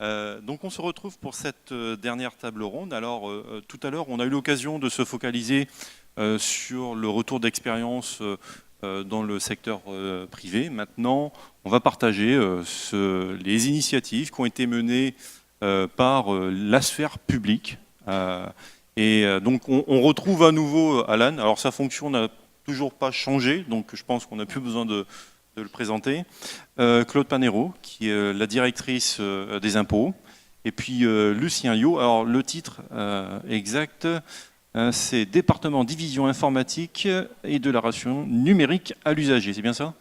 Donc on se retrouve pour cette dernière table ronde. Alors tout à l'heure, on a eu l'occasion de se focaliser sur le retour d'expérience dans le secteur privé. Maintenant, on va partager les initiatives qui ont été menées par la sphère publique. Donc on retrouve à nouveau Alan. Alors sa fonction n'a toujours pas changé, donc je pense qu'on n'a plus besoin de le présenter. Claude Panero, qui est la directrice des impôts. Et puis Lucien Liot. Alors le titre exact, c'est Département Division Informatique et de la relation numérique à l'usager. C'est bien ça?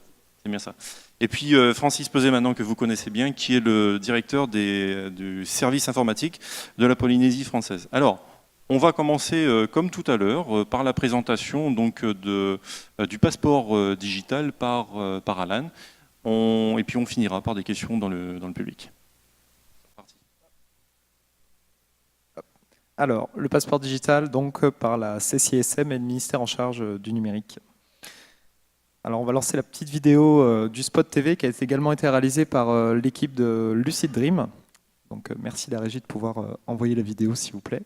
C'est bien ça. Et puis Francis Peset, maintenant que vous connaissez bien, qui est le directeur du service informatique de la Polynésie française. Alors, on va commencer, comme tout à l'heure, par la présentation donc, du passeport digital par Alan. Et puis on finira par des questions dans le public. Alors, le passeport digital, donc par la CCISM et le ministère en charge du numérique. Alors, on va lancer la petite vidéo du spot TV qui a également été réalisée par l'équipe de Lucid Dream. Donc, merci la régie de pouvoir envoyer la vidéo, s'il vous plaît.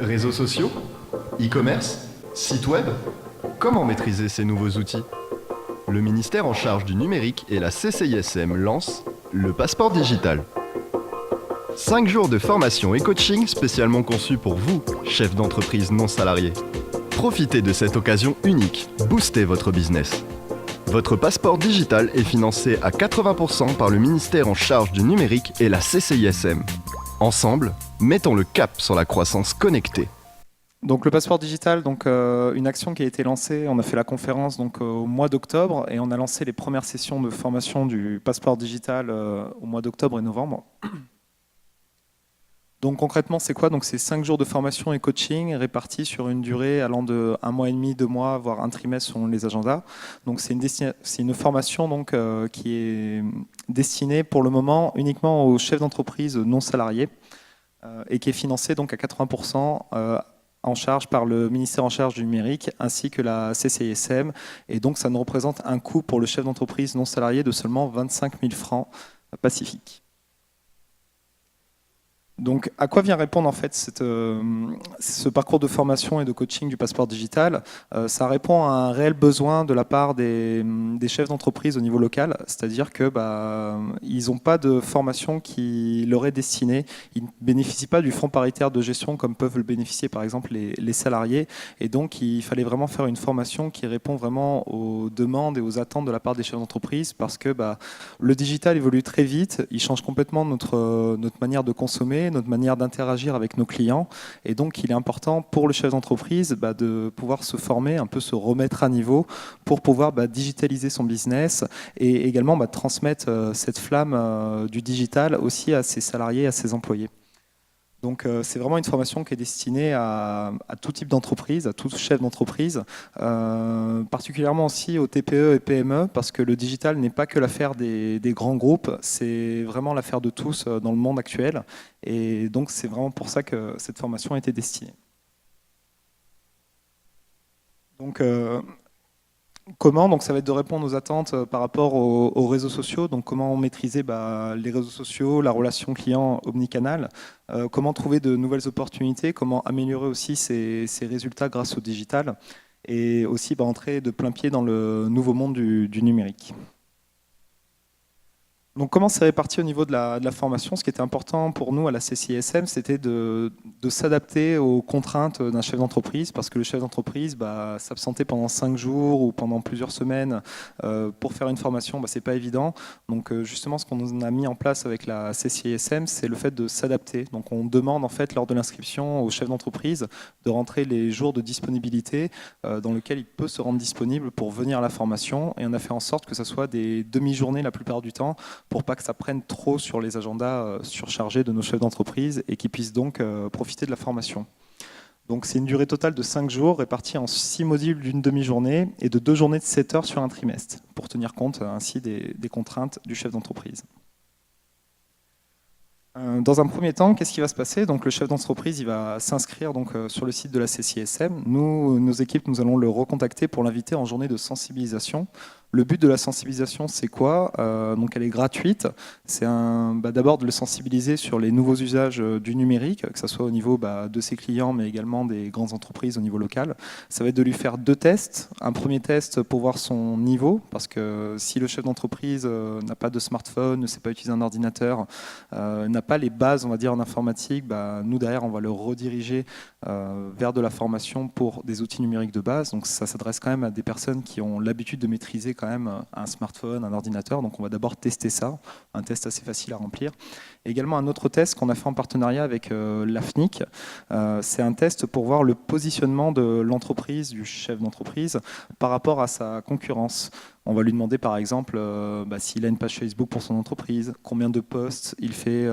Réseaux sociaux, e-commerce, site web, comment maîtriser ces nouveaux outils? Le ministère en charge du numérique et la CCISM lancent le passeport digital. 5 jours de formation et coaching spécialement conçus pour vous, chefs d'entreprise non salariés. Profitez de cette occasion unique, boostez votre business. Votre passeport digital est financé à 80% par le ministère en charge du numérique et la CCISM. Ensemble, mettons le cap sur la croissance connectée. Donc le passeport digital, donc une action qui a été lancée, on a fait la conférence donc au mois d'octobre et on a lancé les premières sessions de formation du passeport digital au mois d'octobre et novembre. Donc concrètement, c'est quoi? Donc c'est 5 jours de formation et coaching répartis sur une durée allant de 1 mois et demi, 2 mois, voire un trimestre selon les agendas. Donc c'est une formation donc, qui est destinée pour le moment uniquement aux chefs d'entreprise non salariés et qui est financée donc à 80% en charge par le ministère en charge du numérique ainsi que la CCISM. Et donc ça nous représente un coût pour le chef d'entreprise non salarié de seulement 25 000 francs pacifiques. Donc, à quoi vient répondre en fait ce parcours de formation et de coaching du passeport digital? Ça répond à un réel besoin de la part des chefs d'entreprise au niveau local, c'est-à-dire que ils n'ont pas de formation qui leur est destinée, ils ne bénéficient pas du fonds paritaire de gestion comme peuvent le bénéficier par exemple les salariés, et donc il fallait vraiment faire une formation qui répond vraiment aux demandes et aux attentes de la part des chefs d'entreprise, parce que le digital évolue très vite, il change complètement notre manière de consommer, notre manière d'interagir avec nos clients, et donc il est important pour le chef d'entreprise de pouvoir se former, un peu se remettre à niveau pour pouvoir digitaliser son business et également transmettre cette flamme du digital aussi à ses salariés, à ses employés. Donc c'est vraiment une formation qui est destinée à tout type d'entreprise, à tout chef d'entreprise, particulièrement aussi aux TPE et PME, parce que le digital n'est pas que l'affaire des grands groupes, c'est vraiment l'affaire de tous dans le monde actuel. Et donc c'est vraiment pour ça que cette formation a été destinée. Donc comment? Donc ça va être de répondre aux attentes par rapport aux réseaux sociaux. Donc comment maîtriser les réseaux sociaux, la relation client omnicanal, comment trouver de nouvelles opportunités, comment améliorer aussi ses résultats grâce au digital, et aussi entrer de plein pied dans le nouveau monde du numérique. Donc comment c'est réparti au niveau de la formation? Ce qui était important pour nous à la CCISM, c'était de s'adapter aux contraintes d'un chef d'entreprise, parce que le chef d'entreprise s'absentait pendant 5 jours ou pendant plusieurs semaines pour faire une formation, c'est pas évident. Donc justement, ce qu'on a mis en place avec la CCISM, c'est le fait de s'adapter. Donc on demande en fait lors de l'inscription au chef d'entreprise de rentrer les jours de disponibilité dans lesquels il peut se rendre disponible pour venir à la formation, et on a fait en sorte que ce soit des demi-journées la plupart du temps, pour pas que ça prenne trop sur les agendas surchargés de nos chefs d'entreprise et qu'ils puissent donc profiter de la formation. Donc c'est une durée totale de 5 jours répartie en 6 modules d'une demi-journée et de 2 journées de 7 heures sur un trimestre, pour tenir compte ainsi des contraintes du chef d'entreprise. Dans un premier temps, qu'est-ce qui va se passer? Donc, le chef d'entreprise il va s'inscrire sur le site de la CCISM. Nous, nos équipes, nous allons le recontacter pour l'inviter en journée de sensibilisation. Le but de la sensibilisation, c'est quoi? Donc elle est gratuite. C'est d'abord de le sensibiliser sur les nouveaux usages du numérique, que ce soit au niveau de ses clients, mais également des grandes entreprises au niveau local. Ça va être de lui faire 2 tests. Un premier test pour voir son niveau, parce que si le chef d'entreprise n'a pas de smartphone, ne sait pas utiliser un ordinateur, n'a pas les bases, on va dire, en informatique, nous derrière, on va le rediriger vers de la formation pour des outils numériques de base. Donc ça s'adresse quand même à des personnes qui ont l'habitude de maîtriser quand même un smartphone, un ordinateur. Donc on va d'abord tester ça, un test assez facile à remplir. Et également un autre test qu'on a fait en partenariat avec l'AFNIC. C'est un test pour voir le positionnement de l'entreprise, du chef d'entreprise, par rapport à sa concurrence. On va lui demander par exemple s'il a une page Facebook pour son entreprise, combien de posts il fait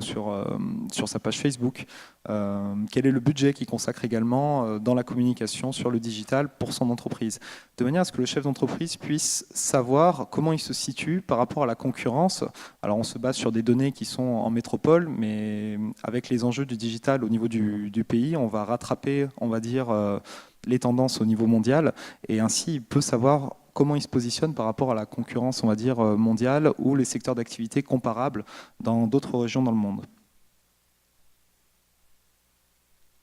sur sa page Facebook, quel est le budget qu'il consacre également dans la communication sur le digital pour son entreprise, de manière à ce que le chef d'entreprise puisse savoir comment il se situe par rapport à la concurrence. Alors on se base sur des données qui sont en métropole, mais avec les enjeux du digital au niveau du pays, on va rattraper, on va dire, les tendances au niveau mondial, et ainsi il peut savoir comment il se positionne par rapport à la concurrence, on va dire, mondiale ou les secteurs d'activité comparables dans d'autres régions dans le monde.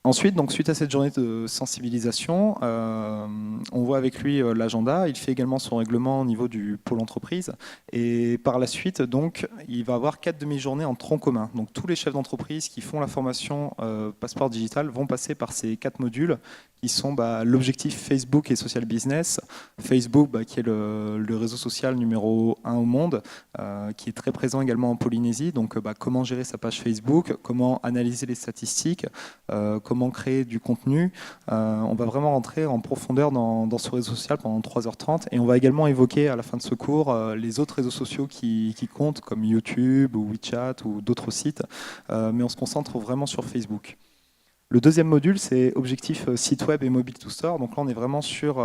Ensuite, donc, suite à cette journée de sensibilisation, on voit avec lui l'agenda. Il fait également son règlement au niveau du pôle entreprise. Et par la suite, donc, il va avoir 4 demi-journées en tronc commun. Donc tous les chefs d'entreprise qui font la formation Passeport Digital vont passer par ces 4 modules qui sont l'objectif Facebook et social business. Facebook, qui est le réseau social numéro 1 au monde, qui est très présent également en Polynésie. Donc comment gérer sa page Facebook, comment analyser les statistiques, comment créer du contenu. On va vraiment rentrer en profondeur dans ce réseau social pendant 3h30, et on va également évoquer à la fin de ce cours les autres réseaux sociaux qui comptent, comme YouTube ou WeChat ou d'autres sites, mais on se concentre vraiment sur Facebook. Le deuxième module, c'est objectif site web et mobile to store. Donc là, on est vraiment sur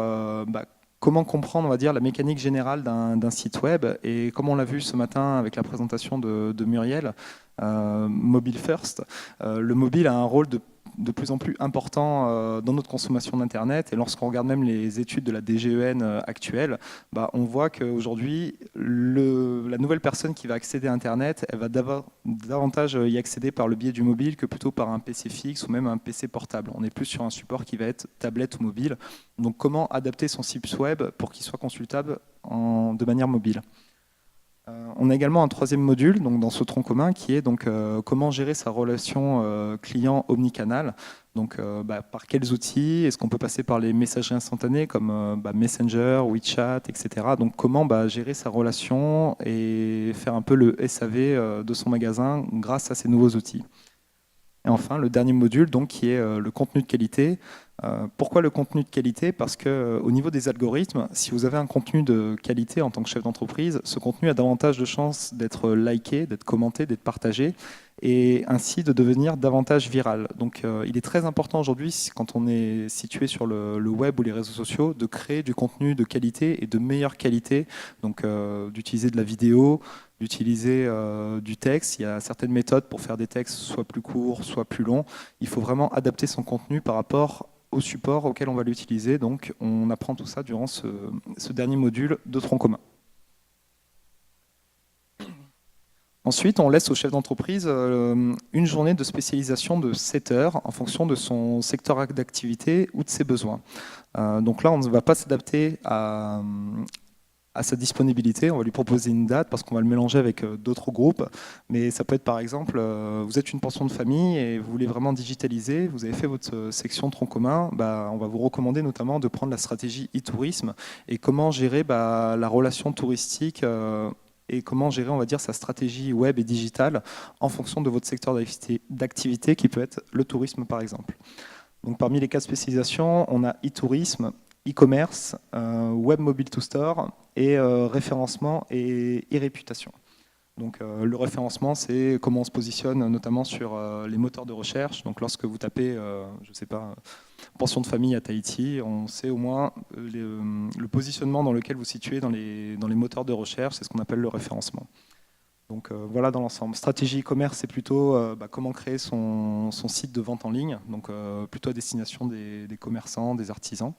comment comprendre, on va dire, la mécanique générale d'un site web, et comme on l'a vu ce matin avec la présentation de Muriel, Mobile First, le mobile a un rôle de plus en plus important dans notre consommation d'Internet. Et lorsqu'on regarde même les études de la DGEN actuelles, on voit qu'aujourd'hui, la nouvelle personne qui va accéder à Internet, elle va davantage y accéder par le biais du mobile que plutôt par un PC fixe ou même un PC portable. On est plus sur un support qui va être tablette ou mobile. Donc comment adapter son site web pour qu'il soit consultable de manière mobile? On a également un troisième module donc dans ce tronc commun qui est donc comment gérer sa relation client omnicanal. Donc par quels outils? Est-ce qu'on peut passer par les messageries instantanées comme Messenger, WeChat, etc. Donc comment gérer sa relation et faire un peu le SAV de son magasin grâce à ces nouveaux outils. Et enfin, le dernier module donc, qui est le contenu de qualité. Pourquoi le contenu de qualité? Parce qu'au niveau des algorithmes, si vous avez un contenu de qualité en tant que chef d'entreprise, ce contenu a davantage de chances d'être liké, d'être commenté, d'être partagé, et ainsi de devenir davantage viral. Donc il est très important aujourd'hui, quand on est situé sur le web ou les réseaux sociaux, de créer du contenu de qualité et de meilleure qualité, donc d'utiliser de la vidéo, d'utiliser du texte. Il y a certaines méthodes pour faire des textes soit plus courts, soit plus longs. Il faut vraiment adapter son contenu par rapport au support auquel on va l'utiliser. Donc on apprend tout ça durant ce dernier module de tronc commun. Ensuite, on laisse au chef d'entreprise une journée de spécialisation de 7 heures en fonction de son secteur d'activité ou de ses besoins. Donc là, on ne va pas s'adapter à sa disponibilité, on va lui proposer une date parce qu'on va le mélanger avec d'autres groupes, mais ça peut être par exemple, vous êtes une pension de famille et vous voulez vraiment digitaliser, vous avez fait votre section tronc commun, on va vous recommander notamment de prendre la stratégie e-tourisme et comment gérer la relation touristique et comment gérer, on va dire, sa stratégie web et digitale en fonction de votre secteur d'activité qui peut être le tourisme par exemple. Donc parmi les cas de spécialisation, on a e-tourisme, e-commerce, web mobile to store et référencement et réputation. Donc le référencement, c'est comment on se positionne notamment sur les moteurs de recherche. Donc lorsque vous tapez, je ne sais pas, pension de famille à Tahiti, on sait au moins le positionnement dans lequel vous situez dans les moteurs de recherche, c'est ce qu'on appelle le référencement. Donc voilà dans l'ensemble. Stratégie e-commerce, c'est plutôt comment créer son site de vente en ligne, donc plutôt à destination des commerçants, des artisans.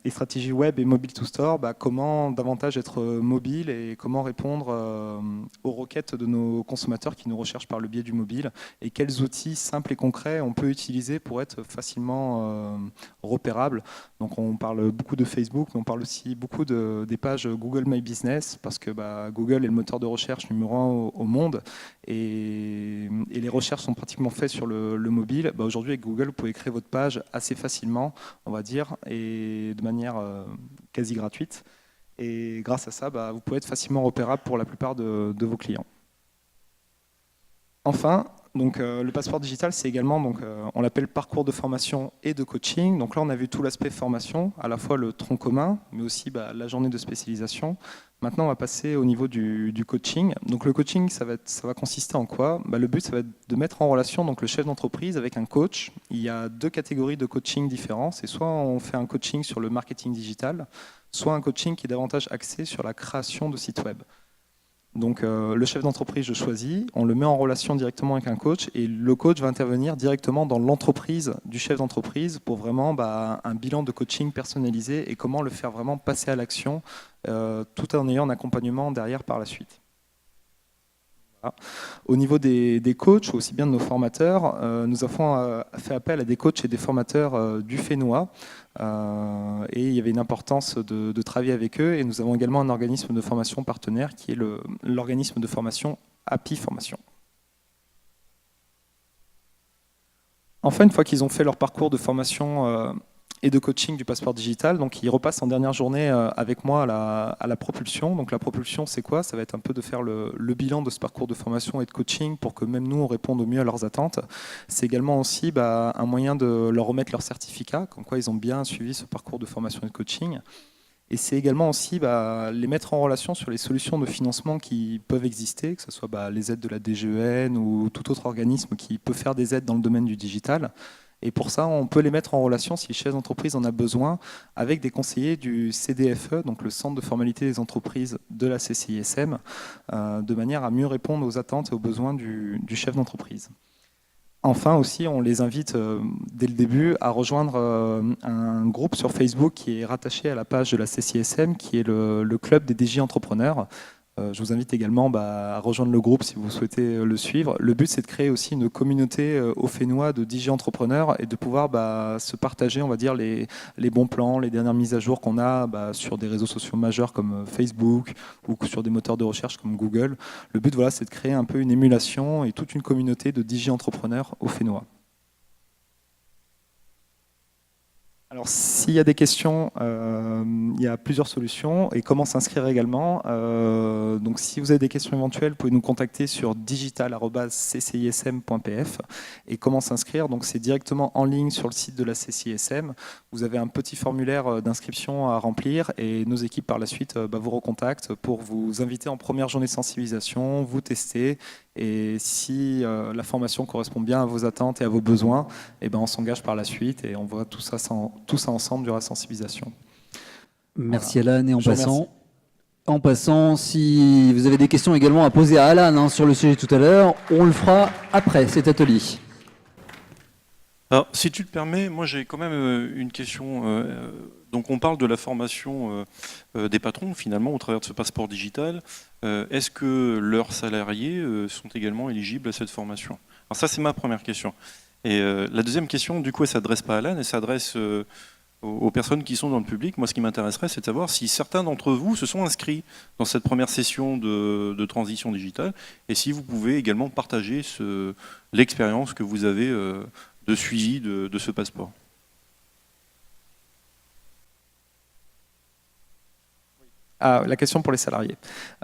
Et stratégie web et mobile to store, comment davantage être mobile et comment répondre aux requêtes de nos consommateurs qui nous recherchent par le biais du mobile et quels outils simples et concrets on peut utiliser pour être facilement repérable. Donc on parle beaucoup de Facebook, mais on parle aussi beaucoup des pages Google My Business parce que Google est le moteur de recherche numéro 1 au monde et les recherches sont pratiquement faites sur le mobile. Aujourd'hui avec Google, vous pouvez créer votre page assez facilement, on va dire, et de manière quasi gratuite. Et grâce à ça, vous pouvez être facilement repérable pour la plupart de vos clients. Enfin, donc, le passeport digital, c'est également, on l'appelle parcours de formation et de coaching. Donc là, on a vu tout l'aspect formation, à la fois le tronc commun, mais aussi la journée de spécialisation. Maintenant, on va passer au niveau du coaching. Donc le coaching, ça va consister en quoi? Le but, ça va être de mettre en relation le chef d'entreprise avec un coach. Il y a 2 catégories de coaching différents. C'est soit on fait un coaching sur le marketing digital, soit un coaching qui est davantage axé sur la création de sites web. Donc le chef d'entreprise, je choisis, on le met en relation directement avec un coach et le coach va intervenir directement dans l'entreprise du chef d'entreprise pour vraiment un bilan de coaching personnalisé et comment le faire vraiment passer à l'action tout en ayant un accompagnement derrière par la suite. Voilà. Au niveau des coachs, aussi bien de nos formateurs, nous avons fait appel à des coachs et des formateurs du Fénois. Et il y avait une importance de travailler avec eux. Et nous avons également un organisme de formation partenaire qui est l'organisme de formation API Formation. Enfin, une fois qu'ils ont fait leur parcours de formation et de coaching du passeport digital, donc ils repassent en dernière journée avec moi à la propulsion. Donc la propulsion, c'est quoi? Ça va être un peu de faire le bilan de ce parcours de formation et de coaching pour que même nous, on réponde au mieux à leurs attentes. C'est également aussi un moyen de leur remettre leur certificat, comme quoi ils ont bien suivi ce parcours de formation et de coaching. Et c'est également aussi les mettre en relation sur les solutions de financement qui peuvent exister, que ce soit les aides de la DGEN ou tout autre organisme qui peut faire des aides dans le domaine du digital. Et pour ça, on peut les mettre en relation, si le chef d'entreprise en a besoin, avec des conseillers du CDFE, donc le Centre de formalité des entreprises de la CCISM, de manière à mieux répondre aux attentes et aux besoins du chef d'entreprise. Enfin aussi, on les invite dès le début à rejoindre un groupe sur Facebook qui est rattaché à la page de la CCISM, qui est le club des DJ entrepreneurs. Je vous invite également à rejoindre le groupe si vous souhaitez le suivre. Le but, c'est de créer aussi une communauté au Fénois de DJ entrepreneurs et de pouvoir se partager, on va dire, les bons plans, les dernières mises à jour qu'on a sur des réseaux sociaux majeurs comme Facebook ou sur des moteurs de recherche comme Google. Le but, voilà, c'est de créer un peu une émulation et toute une communauté de DJ entrepreneurs au Fénois. Alors, s'il y a des questions, il y a plusieurs solutions et comment s'inscrire également. Donc, si vous avez des questions éventuelles, vous pouvez nous contacter sur digital@ccism.pf. Et comment s'inscrire? Donc, c'est directement en ligne sur le site de la CCISM. Vous avez un petit formulaire d'inscription à remplir et nos équipes par la suite vous recontactent pour vous inviter en première journée de sensibilisation, vous tester. Et si la formation correspond bien à vos attentes et à vos besoins, on s'engage par la suite et on voit tout ça ensemble durant la sensibilisation. Merci voilà. Alan. Et en passant, si vous avez des questions également à poser à Alan sur le sujet tout à l'heure, on le fera après cet atelier. Alors, si tu le permets, moi j'ai quand même une question. Donc on parle de la formation des patrons finalement au travers de ce passeport digital. Est-ce que leurs salariés sont également éligibles à cette formation? Alors ça c'est ma première question. Et la deuxième question, du coup, elle ne s'adresse pas à Alan, elle s'adresse aux personnes qui sont dans le public. Moi ce qui m'intéresserait, c'est de savoir si certains d'entre vous se sont inscrits dans cette première session de transition digitale et si vous pouvez également partager l'expérience que vous avez de suivi de ce passeport. La question pour les salariés.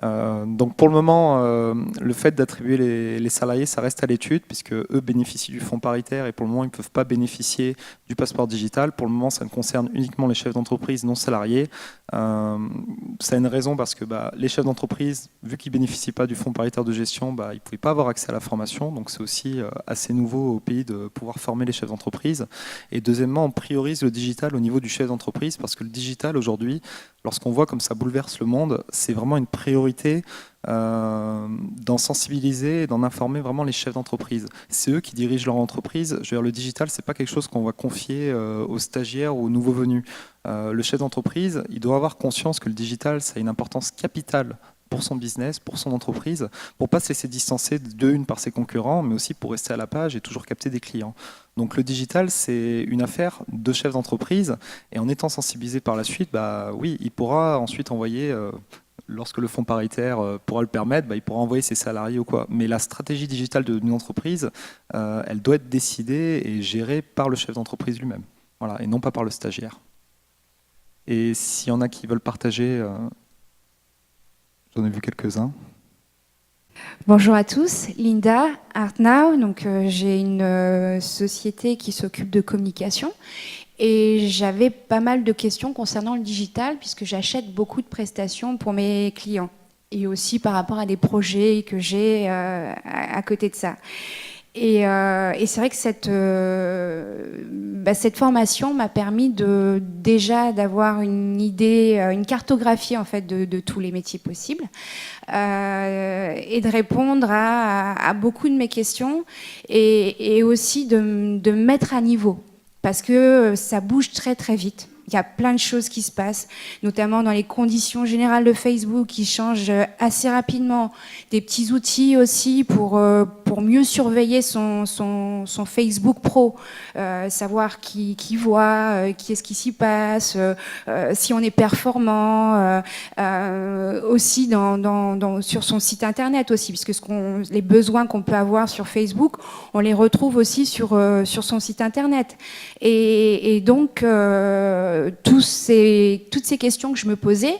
Donc pour le moment, le fait d'attribuer les salariés, ça reste à l'étude, puisque eux bénéficient du fonds paritaire et pour le moment, ils ne peuvent pas bénéficier du passeport digital. Pour le moment, ça ne concerne uniquement les chefs d'entreprise non salariés. Ça a une raison parce que les chefs d'entreprise, vu qu'ils ne bénéficient pas du fonds paritaire de gestion, ils ne pouvaient pas avoir accès à la formation. Donc c'est aussi assez nouveau au pays de pouvoir former les chefs d'entreprise. Et deuxièmement, on priorise le digital au niveau du chef d'entreprise parce que le digital aujourd'hui, lorsqu'on voit comme ça bouleverse traverse le monde, c'est vraiment une priorité d'en sensibiliser et d'en informer vraiment les chefs d'entreprise. C'est eux qui dirigent leur entreprise. Je veux dire, le digital, c'est pas quelque chose qu'on va confier aux stagiaires ou aux nouveaux venus. Le chef d'entreprise, il doit avoir conscience que le digital, ça a une importance capitale pour son business, pour son entreprise, pour pas se laisser distancer par ses concurrents, mais aussi pour rester à la page et toujours capter des clients. Donc le digital, c'est une affaire de chef d'entreprise, et en étant sensibilisé par la suite, oui, il pourra ensuite envoyer, lorsque le fonds paritaire pourra le permettre, il pourra envoyer ses salariés ou quoi. Mais la stratégie digitale d'une entreprise, elle doit être décidée et gérée par le chef d'entreprise lui-même, voilà, et non pas par le stagiaire. Et s'il y en a qui veulent partager... J'en ai vu quelques-uns. Bonjour à tous, Linda Artnau. Donc, j'ai une société qui s'occupe de communication et j'avais pas mal de questions concernant le digital puisque j'achète beaucoup de prestations pour mes clients et aussi par rapport à des projets que j'ai à côté de ça. Et c'est vrai que cette formation m'a permis déjà d'avoir une idée, une cartographie en fait de tous les métiers possibles et de répondre à beaucoup de mes questions et aussi de me mettre à niveau parce que ça bouge très très vite. Il y a plein de choses qui se passent, notamment dans les conditions générales de Facebook qui changent assez rapidement. Des petits outils aussi pour mieux surveiller son Facebook Pro, savoir qui voit, qui est-ce qui s'y passe, si on est performant, aussi sur son site internet aussi, puisque les besoins qu'on peut avoir sur Facebook, on les retrouve aussi sur son site internet. Et donc, toutes ces questions que je me posais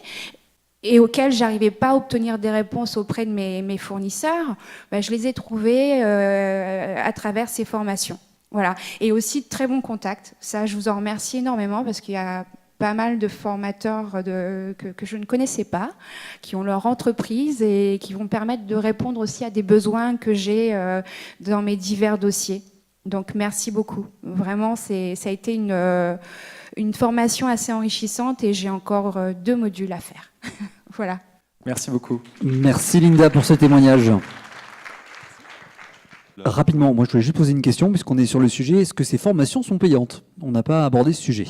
et auxquelles j'arrivais pas à obtenir des réponses auprès de mes fournisseurs, je les ai trouvées à travers ces formations. Voilà. Et aussi de très bons contacts. Ça, je vous en remercie énormément parce qu'il y a pas mal de formateurs que je ne connaissais pas, qui ont leur entreprise et qui vont permettre de répondre aussi à des besoins que j'ai dans mes divers dossiers. Donc, merci beaucoup. Vraiment, ça a été une formation assez enrichissante et j'ai encore 2 modules à faire. Voilà. Merci beaucoup. Merci Linda pour ce témoignage. Rapidement, moi je voulais juste poser une question puisqu'on est sur le sujet. Est-ce que ces formations sont payantes? On n'a pas abordé ce sujet.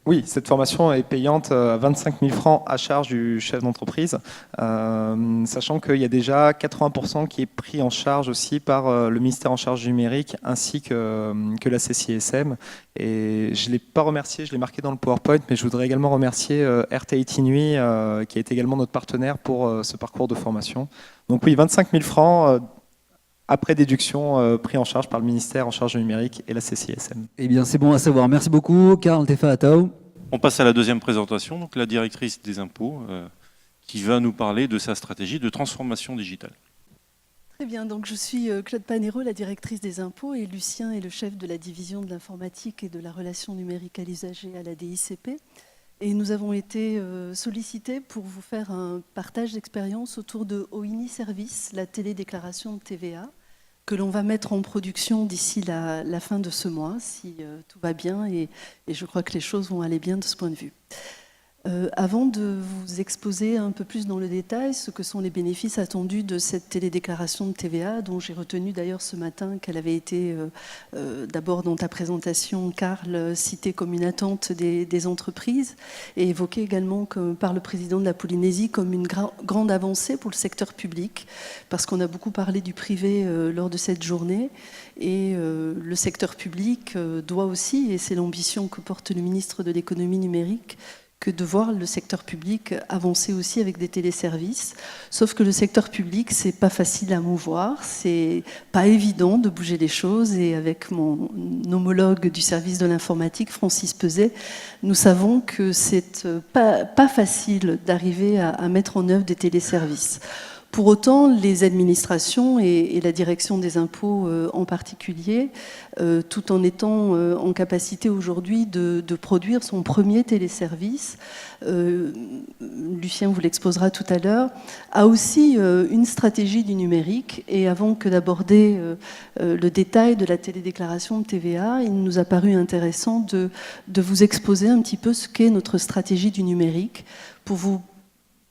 Oui, cette formation est payante à 25 000 francs à charge du chef d'entreprise, sachant qu'il y a déjà 80% qui est pris en charge aussi par le ministère en charge du numérique ainsi que la CCISM. Et je ne l'ai pas remercié, je l'ai marqué dans le PowerPoint, mais je voudrais également remercier RTIT Nuit, qui est également notre partenaire pour ce parcours de formation. Donc oui, 25 000 francs après déduction pris en charge par le ministère en charge du numérique et la CCISM. Eh bien, c'est bon à savoir. Merci beaucoup, Karl Tefa-Atao. On passe à la deuxième présentation, donc la directrice des impôts, qui va nous parler de sa stratégie de transformation digitale. Très bien, donc je suis Claude Panero, la directrice des impôts, et Lucien est le chef de la division de l'informatique et de la relation numérique à l'usager à la DICP. Et nous avons été sollicités pour vous faire un partage d'expérience autour de OINI Service, la télédéclaration de TVA, que l'on va mettre en production d'ici la fin de ce mois, si tout va bien, et je crois que les choses vont aller bien de ce point de vue. Avant de vous exposer un peu plus dans le détail ce que sont les bénéfices attendus de cette télédéclaration de TVA, dont j'ai retenu d'ailleurs ce matin qu'elle avait été, d'abord dans ta présentation, Karl, citée comme une attente des entreprises et évoquée également par le président de la Polynésie comme une grande avancée pour le secteur public, parce qu'on a beaucoup parlé du privé lors de cette journée, et le secteur public doit aussi, et c'est l'ambition que porte le ministre de l'économie numérique, que de voir le secteur public avancer aussi avec des téléservices. Sauf que le secteur public, c'est pas facile à mouvoir, c'est pas évident de bouger les choses. Et avec mon homologue du service de l'informatique, Francis Peset, nous savons que c'est pas facile d'arriver à mettre en œuvre des téléservices. Pour autant, les administrations et la direction des impôts en particulier, tout en étant en capacité aujourd'hui de produire son premier téléservice, Lucien vous l'exposera tout à l'heure, a aussi une stratégie du numérique. Et avant que d'aborder le détail de la télédéclaration de TVA, il nous a paru intéressant de vous exposer un petit peu ce qu'est notre stratégie du numérique pour vous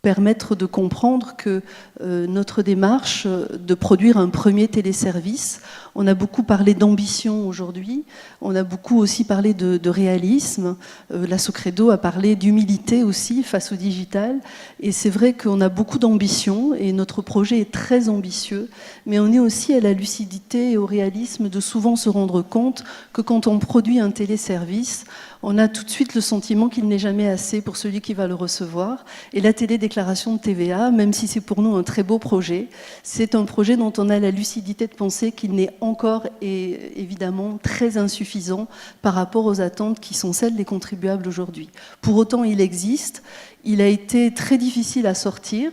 permettre de comprendre que notre démarche de produire un premier téléservice, on a beaucoup parlé d'ambition aujourd'hui, on a beaucoup aussi parlé de réalisme, la Socredo a parlé d'humilité aussi face au digital, et c'est vrai qu'on a beaucoup d'ambition, et notre projet est très ambitieux, mais on est aussi à la lucidité et au réalisme de souvent se rendre compte que quand on produit un téléservice, on a tout de suite le sentiment qu'il n'est jamais assez pour celui qui va le recevoir. Et la télédéclaration de TVA, même si c'est pour nous un très beau projet, c'est un projet dont on a la lucidité de penser qu'il n'est encore et évidemment très insuffisant par rapport aux attentes qui sont celles des contribuables aujourd'hui. Pour autant, il existe. Il a été très difficile à sortir.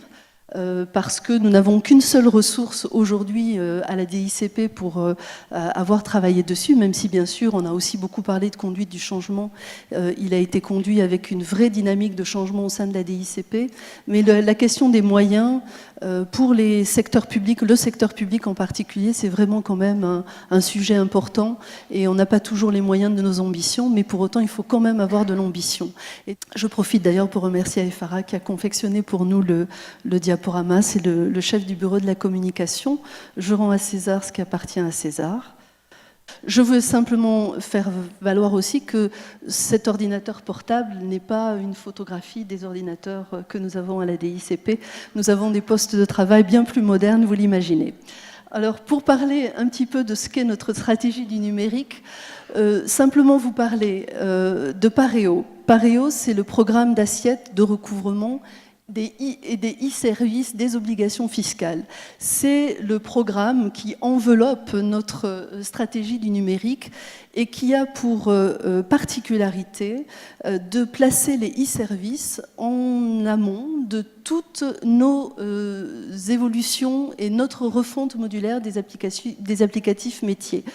Parce que nous n'avons qu'une seule ressource aujourd'hui à la DICP pour avoir travaillé dessus, même si bien sûr on a aussi beaucoup parlé de conduite du changement. Il a été conduit avec une vraie dynamique de changement au sein de la DICP, mais la question des moyens pour les secteurs publics, le secteur public en particulier, c'est vraiment quand même un sujet important et on n'a pas toujours les moyens de nos ambitions, mais pour autant il faut quand même avoir de l'ambition. Et je profite d'ailleurs pour remercier Aefara qui a confectionné pour nous le diaporama, c'est le chef du bureau de la communication. Je rends à César ce qui appartient à César. Je veux simplement faire valoir aussi que cet ordinateur portable n'est pas une photographie des ordinateurs que nous avons à la DICP. Nous avons des postes de travail bien plus modernes, vous l'imaginez. Alors, pour parler un petit peu de ce qu'est notre stratégie du numérique, simplement vous parler de Pareo. Pareo, c'est le programme d'assiette de recouvrement des e-services, des obligations fiscales. C'est le programme qui enveloppe notre stratégie du numérique et qui a pour particularité de placer les e-services en amont de toutes nos évolutions et notre refonte modulaire des applicatifs métiers.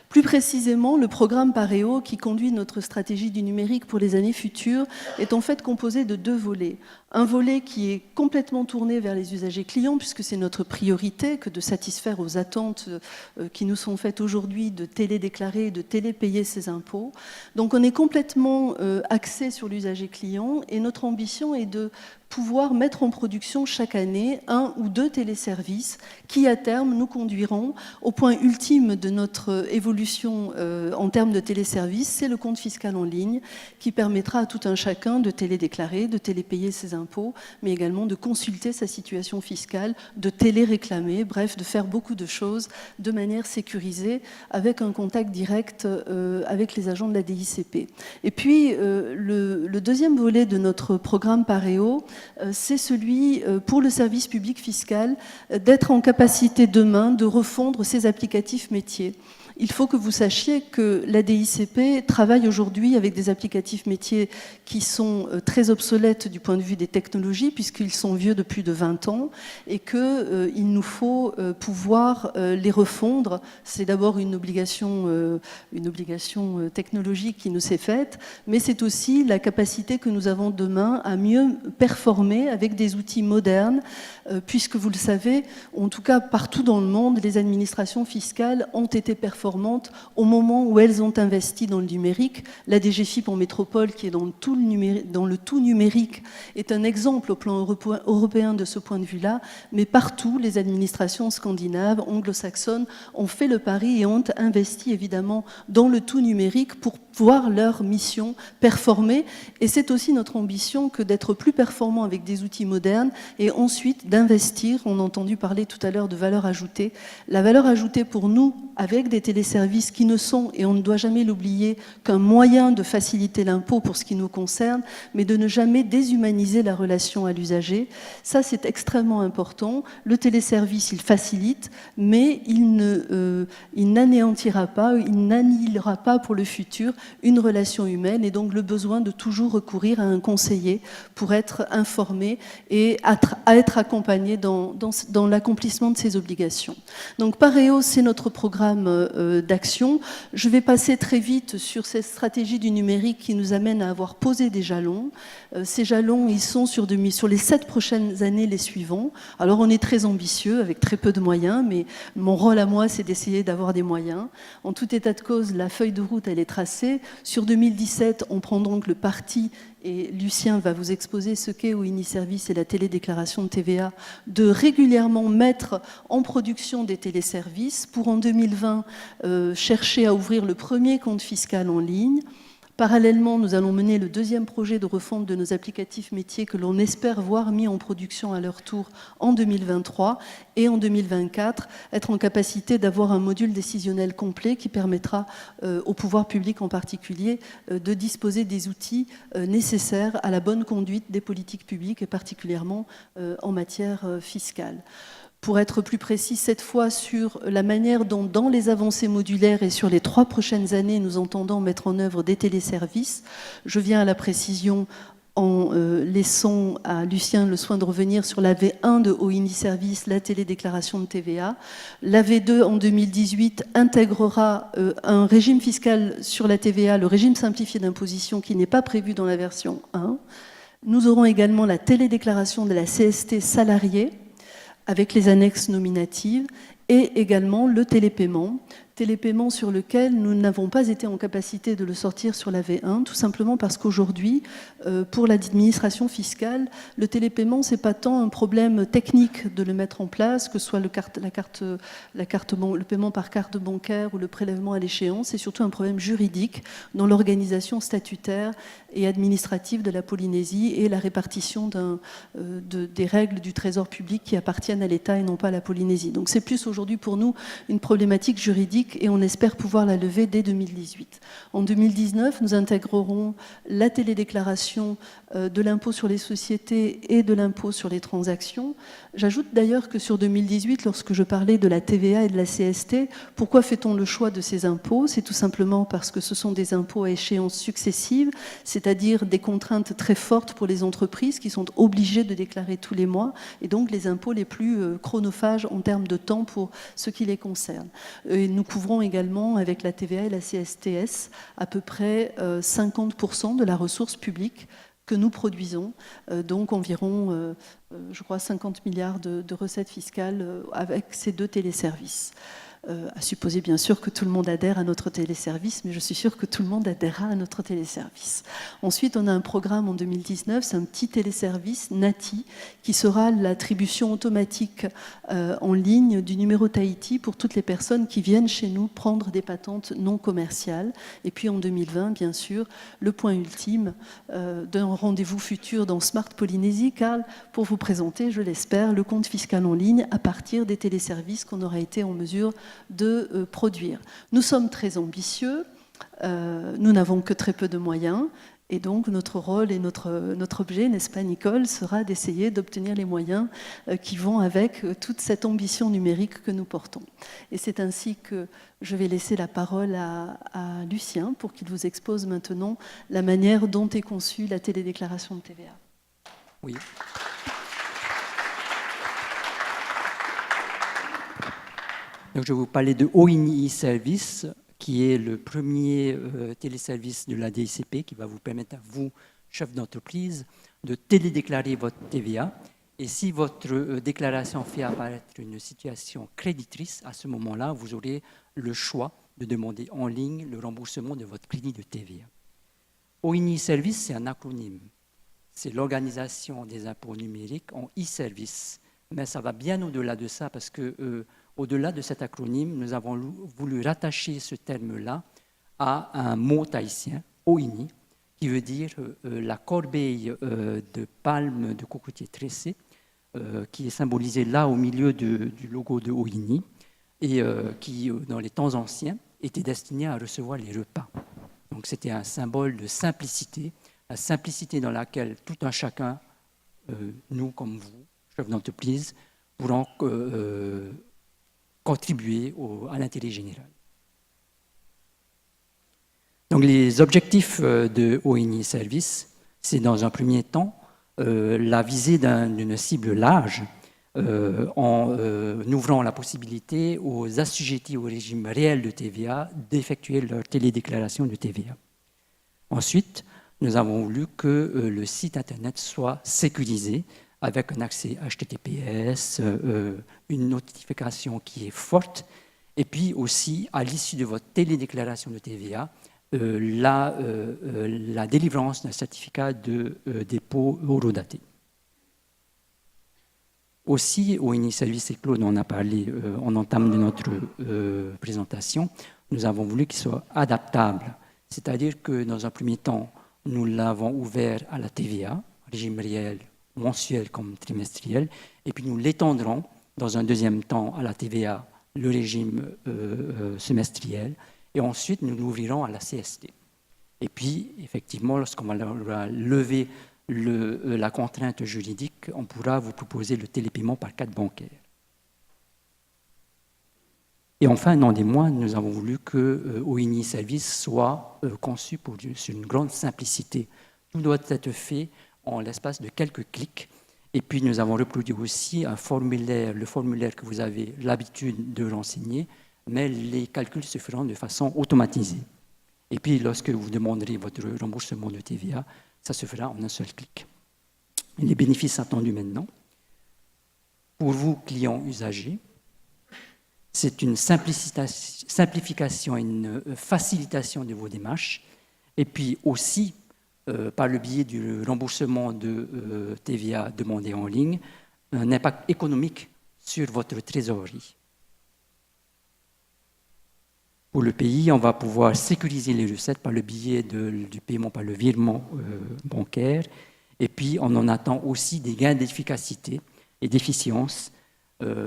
Plus précisément, le programme Pareo, qui conduit notre stratégie du numérique pour les années futures, est en fait composé de deux volets. Un volet qui est complètement tourné vers les usagers clients, puisque c'est notre priorité que de satisfaire aux attentes qui nous sont faites aujourd'hui de télédéclarer et de télépayer ses impôts. Donc on est complètement axé sur l'usager client et notre ambition est de pouvoir mettre en production chaque année 1 ou 2 téléservices qui, à terme, nous conduiront au point ultime de notre évolution en termes de téléservices, c'est le compte fiscal en ligne qui permettra à tout un chacun de télédéclarer, de télépayer ses impôts, mais également de consulter sa situation fiscale, de téléréclamer, bref, de faire beaucoup de choses de manière sécurisée avec un contact direct avec les agents de la DICP. Et puis, le deuxième volet de notre programme Pareo, c'est celui pour le service public fiscal d'être en capacité demain de refondre ses applicatifs métiers. Il faut que vous sachiez que la DICP travaille aujourd'hui avec des applicatifs métiers qui sont très obsolètes du point de vue des technologies, puisqu'ils sont vieux de plus de 20 ans, et qu'il nous faut pouvoir les refondre. C'est d'abord une obligation technologique qui nous est faite, mais c'est aussi la capacité que nous avons demain à mieux performer avec des outils modernes, puisque vous le savez, en tout cas partout dans le monde, les administrations fiscales ont été performantes au moment où elles ont investi dans le numérique. La DGFiP en métropole, qui est dans le tout numérique, est un exemple au plan européen de ce point de vue-là, mais partout, les administrations scandinaves, anglo-saxonnes, ont fait le pari et ont investi évidemment dans le tout numérique pour voir leur mission performer. Et c'est aussi notre ambition que d'être plus performant avec des outils modernes et ensuite d'investir. On a entendu parler tout à l'heure de valeur ajoutée. La valeur ajoutée pour nous, avec des téléservices qui ne sont, et on ne doit jamais l'oublier, qu'un moyen de faciliter l'impôt pour ce qui nous concerne, mais de ne jamais déshumaniser la relation à l'usager. Ça, c'est extrêmement important. Le téléservice, il facilite, mais il n'anéantira pas, il n'annihilera pas pour le futur une relation humaine, et donc le besoin de toujours recourir à un conseiller pour être informé et à être accompagné dans l'accomplissement de ses obligations. Donc Pareo, c'est notre programme d'action. Je vais passer très vite sur cette stratégie du numérique qui nous amène à avoir posé des jalons. Ces jalons, ils sont sur les 7 prochaines années les suivants. Alors on est très ambitieux avec très peu de moyens, mais mon rôle à moi, c'est d'essayer d'avoir des moyens. En tout état de cause, la feuille de route, elle est tracée. Sur 2017, on prend donc le parti et Lucien va vous exposer ce qu'est OINI Service et la télédéclaration de TVA, de régulièrement mettre en production des téléservices pour en 2020 chercher à ouvrir le premier compte fiscal en ligne. Parallèlement, nous allons mener le deuxième projet de refonte de nos applicatifs métiers que l'on espère voir mis en production à leur tour en 2023 et en 2024, être en capacité d'avoir un module décisionnel complet qui permettra au pouvoir public en particulier de disposer des outils nécessaires à la bonne conduite des politiques publiques et particulièrement en matière fiscale. Pour être plus précis, cette fois sur la manière dont, dans les avancées modulaires et sur les 3 prochaines années, nous entendons mettre en œuvre des téléservices, je viens à la précision en laissant à Lucien le soin de revenir sur la V1 de OINI Service, la télédéclaration de TVA. La V2 en 2018 intégrera un régime fiscal sur la TVA, le régime simplifié d'imposition qui n'est pas prévu dans la version 1. Nous aurons également la télédéclaration de la CST salariée, avec les annexes nominatives, et également le télépaiement sur lequel nous n'avons pas été en capacité de le sortir sur la V1, tout simplement parce qu'aujourd'hui, pour l'administration fiscale, le télépaiement, c'est pas tant un problème technique de le mettre en place, que ce soit le paiement par carte bancaire ou le prélèvement à l'échéance, c'est surtout un problème juridique dans l'organisation statutaire et administrative de la Polynésie et la répartition des règles du trésor public qui appartiennent à l'État et non pas à la Polynésie. Donc c'est plus aujourd'hui pour nous une problématique juridique et on espère pouvoir la lever dès 2018. En 2019, nous intégrerons la télédéclaration de l'impôt sur les sociétés et de l'impôt sur les transactions. J'ajoute d'ailleurs que sur 2018, lorsque je parlais de la TVA et de la CST, pourquoi fait-on le choix de ces impôts? C'est tout simplement parce que ce sont des impôts à échéances successives, c'est-à-dire des contraintes très fortes pour les entreprises qui sont obligées de déclarer tous les mois, et donc les impôts les plus chronophages en termes de temps pour ce qui les concerne. Et nous couvrons également avec la TVA et la CSTS à peu près 50% de la ressource publique que nous produisons, donc environ, je crois, 50 milliards de recettes fiscales avec ces 2 téléservices. À supposer bien sûr que tout le monde adhère à notre téléservice, mais je suis sûre que tout le monde adhérera à notre téléservice. Ensuite, on a un programme en 2019, c'est un petit téléservice, NATI, qui sera l'attribution automatique en ligne du numéro Tahiti pour toutes les personnes qui viennent chez nous prendre des patentes non commerciales. Et puis en 2020, bien sûr, le point ultime d'un rendez-vous futur dans Smart Polynésie, Carl, pour vous présenter, je l'espère, le compte fiscal en ligne à partir des téléservices qu'on aura été en mesure de produire. Nous sommes très ambitieux, nous n'avons que très peu de moyens, et donc notre rôle et notre objet, n'est-ce pas Nicole, sera d'essayer d'obtenir les moyens qui vont avec toute cette ambition numérique que nous portons. Et c'est ainsi que je vais laisser la parole à Lucien pour qu'il vous expose maintenant la manière dont est conçue la télédéclaration de TVA. Oui. Donc, je vais vous parler de OINI Service, qui est le premier téléservice de la DICP qui va vous permettre à vous, chef d'entreprise, de télédéclarer votre TVA. Et si votre déclaration fait apparaître une situation créditrice, à ce moment-là, vous aurez le choix de demander en ligne le remboursement de votre crédit de TVA. OINI Service, c'est un acronyme. C'est l'organisation des impôts numériques en e-service. Mais ça va bien au-delà de ça parce que au-delà de cet acronyme, nous avons voulu rattacher ce terme-là à un mot tahitien, OINI, qui veut dire la corbeille de palme de cocotier tressé, qui est symbolisée là au milieu du logo de OINI, et qui, dans les temps anciens, était destiné à recevoir les repas. Donc c'était un symbole de simplicité, la simplicité dans laquelle tout un chacun, nous comme vous, chefs d'entreprise, pourront contribuer à l'intérêt général. Donc les objectifs de OINI Service, c'est dans un premier temps la visée d'une cible large en ouvrant la possibilité aux assujettis au régime réel de TVA d'effectuer leur télédéclaration de TVA. Ensuite, nous avons voulu que le site Internet soit sécurisé avec un accès HTTPS, une notification qui est forte, et puis aussi, à l'issue de votre télédéclaration de TVA, la délivrance d'un certificat de dépôt horodaté. Aussi, au Service et Claude, on a parlé en entame de notre présentation, nous avons voulu qu'il soit adaptable. C'est-à-dire que dans un premier temps, nous l'avons ouvert à la TVA, régime réel, mensuel comme trimestriel, et puis nous l'étendrons dans un deuxième temps à la TVA, le régime semestriel, et ensuite nous l'ouvrirons à la CST. Et puis, effectivement, lorsqu'on va lever la contrainte juridique, on pourra vous proposer le télépaiement par carte bancaire. Et enfin, non des moindres, nous avons voulu que OINI Service soit conçu sur une grande simplicité. Tout doit être fait en l'espace de quelques clics. Et puis, nous avons reproduit aussi un formulaire, le formulaire que vous avez l'habitude de renseigner, mais les calculs se feront de façon automatisée. Et puis, lorsque vous demanderez votre remboursement de TVA, ça se fera en un seul clic. Et les bénéfices attendus maintenant. Pour vous, clients usagers, c'est une simplification et une facilitation de vos démarches. Et puis aussi, par le biais du remboursement de TVA demandé en ligne, un impact économique sur votre trésorerie. Pour le pays, on va pouvoir sécuriser les recettes par le biais du paiement par le virement bancaire. Et puis, on en attend aussi des gains d'efficacité et d'efficience,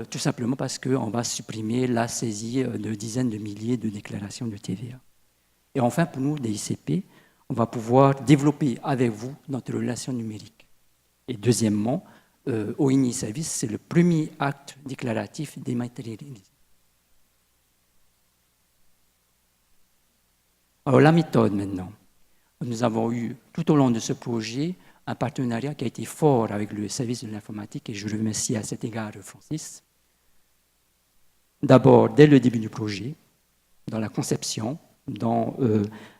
tout simplement parce qu'on va supprimer la saisie de dizaines de milliers de déclarations de TVA. Et enfin, pour nous, des ICP, on va pouvoir développer avec vous notre relation numérique. Et deuxièmement, OINI Service, c'est le premier acte déclaratif dématérialisé. Alors, la méthode maintenant. Nous avons eu tout au long de ce projet un partenariat qui a été fort avec le service de l'informatique et je remercie à cet égard Francis. D'abord, dès le début du projet, dans la conception, dans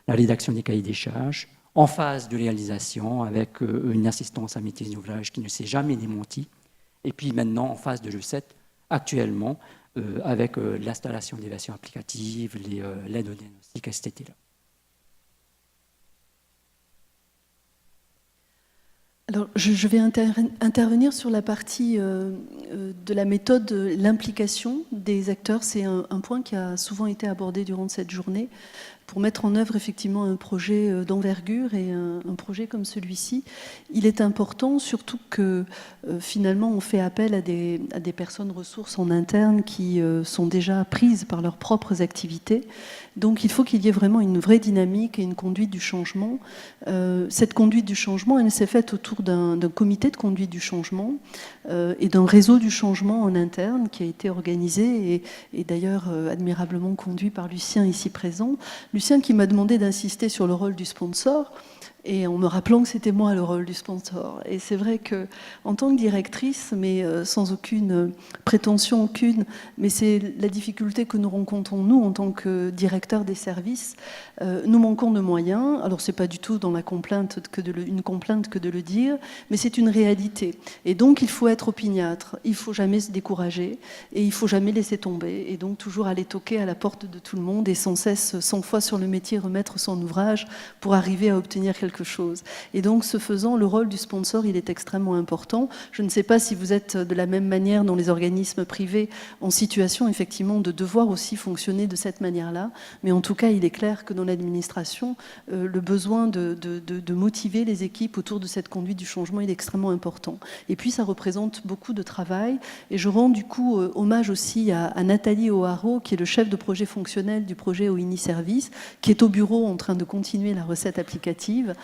la rédaction des cahiers des charges, en phase de réalisation avec une assistance à maîtrise d'ouvrage qui ne s'est jamais démentie, et puis maintenant en phase de recette, actuellement, avec l'installation des versions applicatives, l'aide au diagnostic, etc. Alors, je vais intervenir sur la partie de la méthode, l'implication des acteurs. C'est un point qui a souvent été abordé durant cette journée. Pour mettre en œuvre effectivement un projet d'envergure et un projet comme celui-ci, il est important, surtout que finalement on fait appel à des personnes ressources en interne qui sont déjà prises par leurs propres activités. Donc il faut qu'il y ait vraiment une vraie dynamique et une conduite du changement. Cette conduite du changement, elle s'est faite autour d'un comité de conduite du changement et d'un réseau du changement en interne qui a été organisé et d'ailleurs admirablement conduit par Lucien ici présent. Lucien qui m'a demandé d'insister sur le rôle du sponsor et en me rappelant que c'était moi le rôle du sponsor. Et c'est vrai qu'en tant que directrice, mais sans aucune prétention aucune, mais c'est la difficulté que nous rencontrons nous en tant que directeurs des services, nous manquons de moyens. Alors c'est pas du tout dans la complainte une complainte que de le dire, mais c'est une réalité. Et donc il faut être opiniâtre, il faut jamais se décourager et il faut jamais laisser tomber. Et donc toujours aller toquer à la porte de tout le monde et sans cesse, 100 fois sur le métier, remettre son ouvrage pour arriver à obtenir quelque chose. Et donc, ce faisant, le rôle du sponsor, il est extrêmement important. Je ne sais pas si vous êtes de la même manière dans les organismes privés en situation, effectivement, de devoir aussi fonctionner de cette manière-là. Mais en tout cas, il est clair que dans l'administration, le besoin de motiver les équipes autour de cette conduite du changement, il est extrêmement important. Et puis, ça représente beaucoup de travail. Et je rends du coup hommage aussi à Nathalie O'Haraud, qui est le chef de projet fonctionnel du projet OINI Service, qui est au bureau en train de continuer la recette applicative,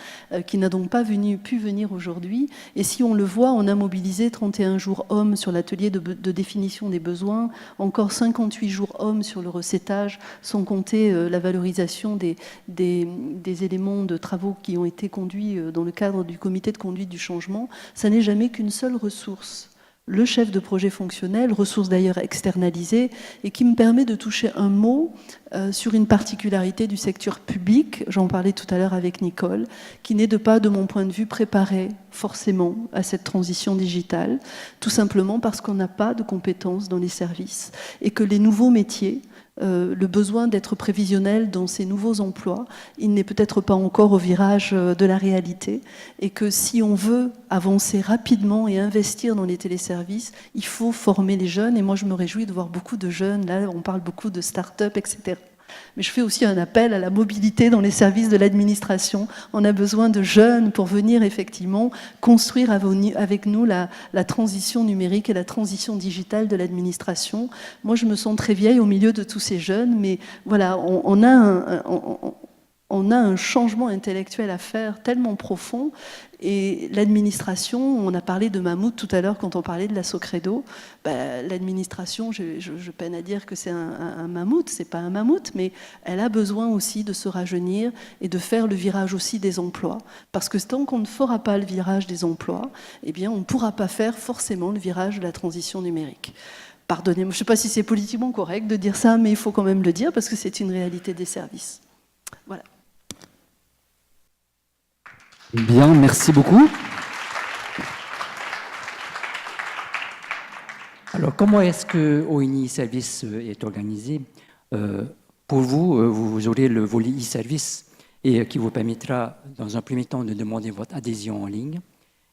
qui n'a donc pas pu venir aujourd'hui. Et si on le voit, on a mobilisé 31 jours hommes sur l'atelier de définition des besoins, encore 58 jours hommes sur le recettage, sans compter la valorisation des éléments de travaux qui ont été conduits dans le cadre du comité de conduite du changement. Ça n'est jamais qu'une seule ressource. Le chef de projet fonctionnel, ressource d'ailleurs externalisée, et qui me permet de toucher un mot sur une particularité du secteur public, j'en parlais tout à l'heure avec Nicole, qui n'est pas, de mon point de vue, préparé forcément à cette transition digitale, tout simplement parce qu'on n'a pas de compétences dans les services, et que les nouveaux métiers le besoin d'être prévisionnel dans ces nouveaux emplois, il n'est peut-être pas encore au virage de la réalité, et que si on veut avancer rapidement et investir dans les téléservices, il faut former les jeunes, et moi je me réjouis de voir beaucoup de jeunes, là on parle beaucoup de start-up, etc. Mais je fais aussi un appel à la mobilité dans les services de l'administration. On a besoin de jeunes pour venir effectivement construire avec nous la transition numérique et la transition digitale de l'administration. Moi, je me sens très vieille au milieu de tous ces jeunes, mais voilà, on a un changement intellectuel à faire tellement profond. Et l'administration, on a parlé de mammouth tout à l'heure quand on parlait de la Socredo. L'administration, je peine à dire que c'est un mammouth, c'est pas un mammouth, mais elle a besoin aussi de se rajeunir et de faire le virage aussi des emplois. Parce que tant qu'on ne fera pas le virage des emplois, eh bien, on ne pourra pas faire forcément le virage de la transition numérique. Pardonnez-moi, je ne sais pas si c'est politiquement correct de dire ça, mais il faut quand même le dire parce que c'est une réalité des services. Voilà. Bien, merci beaucoup. Alors, comment est-ce que OINI Service est organisé? Pour vous, vous aurez le volet e-service et qui vous permettra, dans un premier temps, de demander votre adhésion en ligne.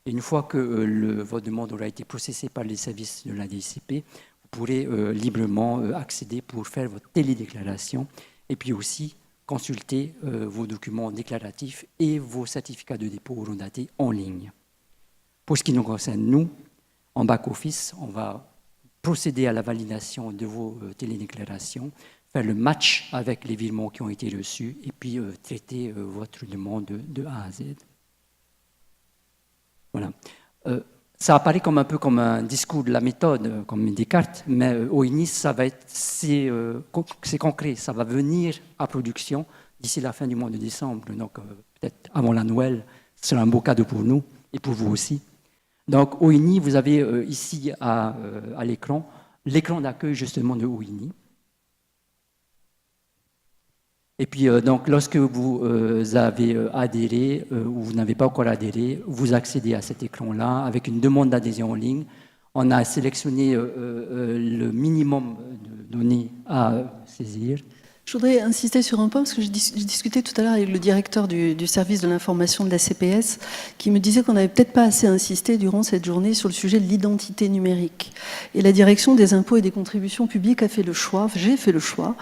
Et une fois que votre demande aura été processée par les services de la DICP, vous pourrez librement accéder pour faire votre télédéclaration et puis aussi consulter vos documents déclaratifs et vos certificats de dépôt horodatés en ligne. Pour ce qui nous concerne, nous, en back-office, on va procéder à la validation de vos télédéclarations, faire le match avec les virements qui ont été reçus et puis traiter votre demande de A à Z. Voilà. Ça apparaît comme un peu comme un discours de la méthode, comme Descartes, mais OINI, ça va être, c'est concret, ça va venir à production d'ici la fin du mois de décembre, donc peut-être avant la Noël, ce sera un beau cadeau pour nous et pour vous aussi. Donc OINI, vous avez ici à l'écran d'accueil justement de OINI. Et puis, donc, lorsque vous avez adhéré ou vous n'avez pas encore adhéré, vous accédez à cet écran-là avec une demande d'adhésion en ligne. On a sélectionné le minimum de données à saisir. Je voudrais insister sur un point, parce que j'ai discuté tout à l'heure avec le directeur du service de l'information de la CPS, qui me disait qu'on n'avait peut-être pas assez insisté durant cette journée sur le sujet de l'identité numérique. Et la direction des impôts et des contributions publiques a fait le choix, j'ai fait le choix,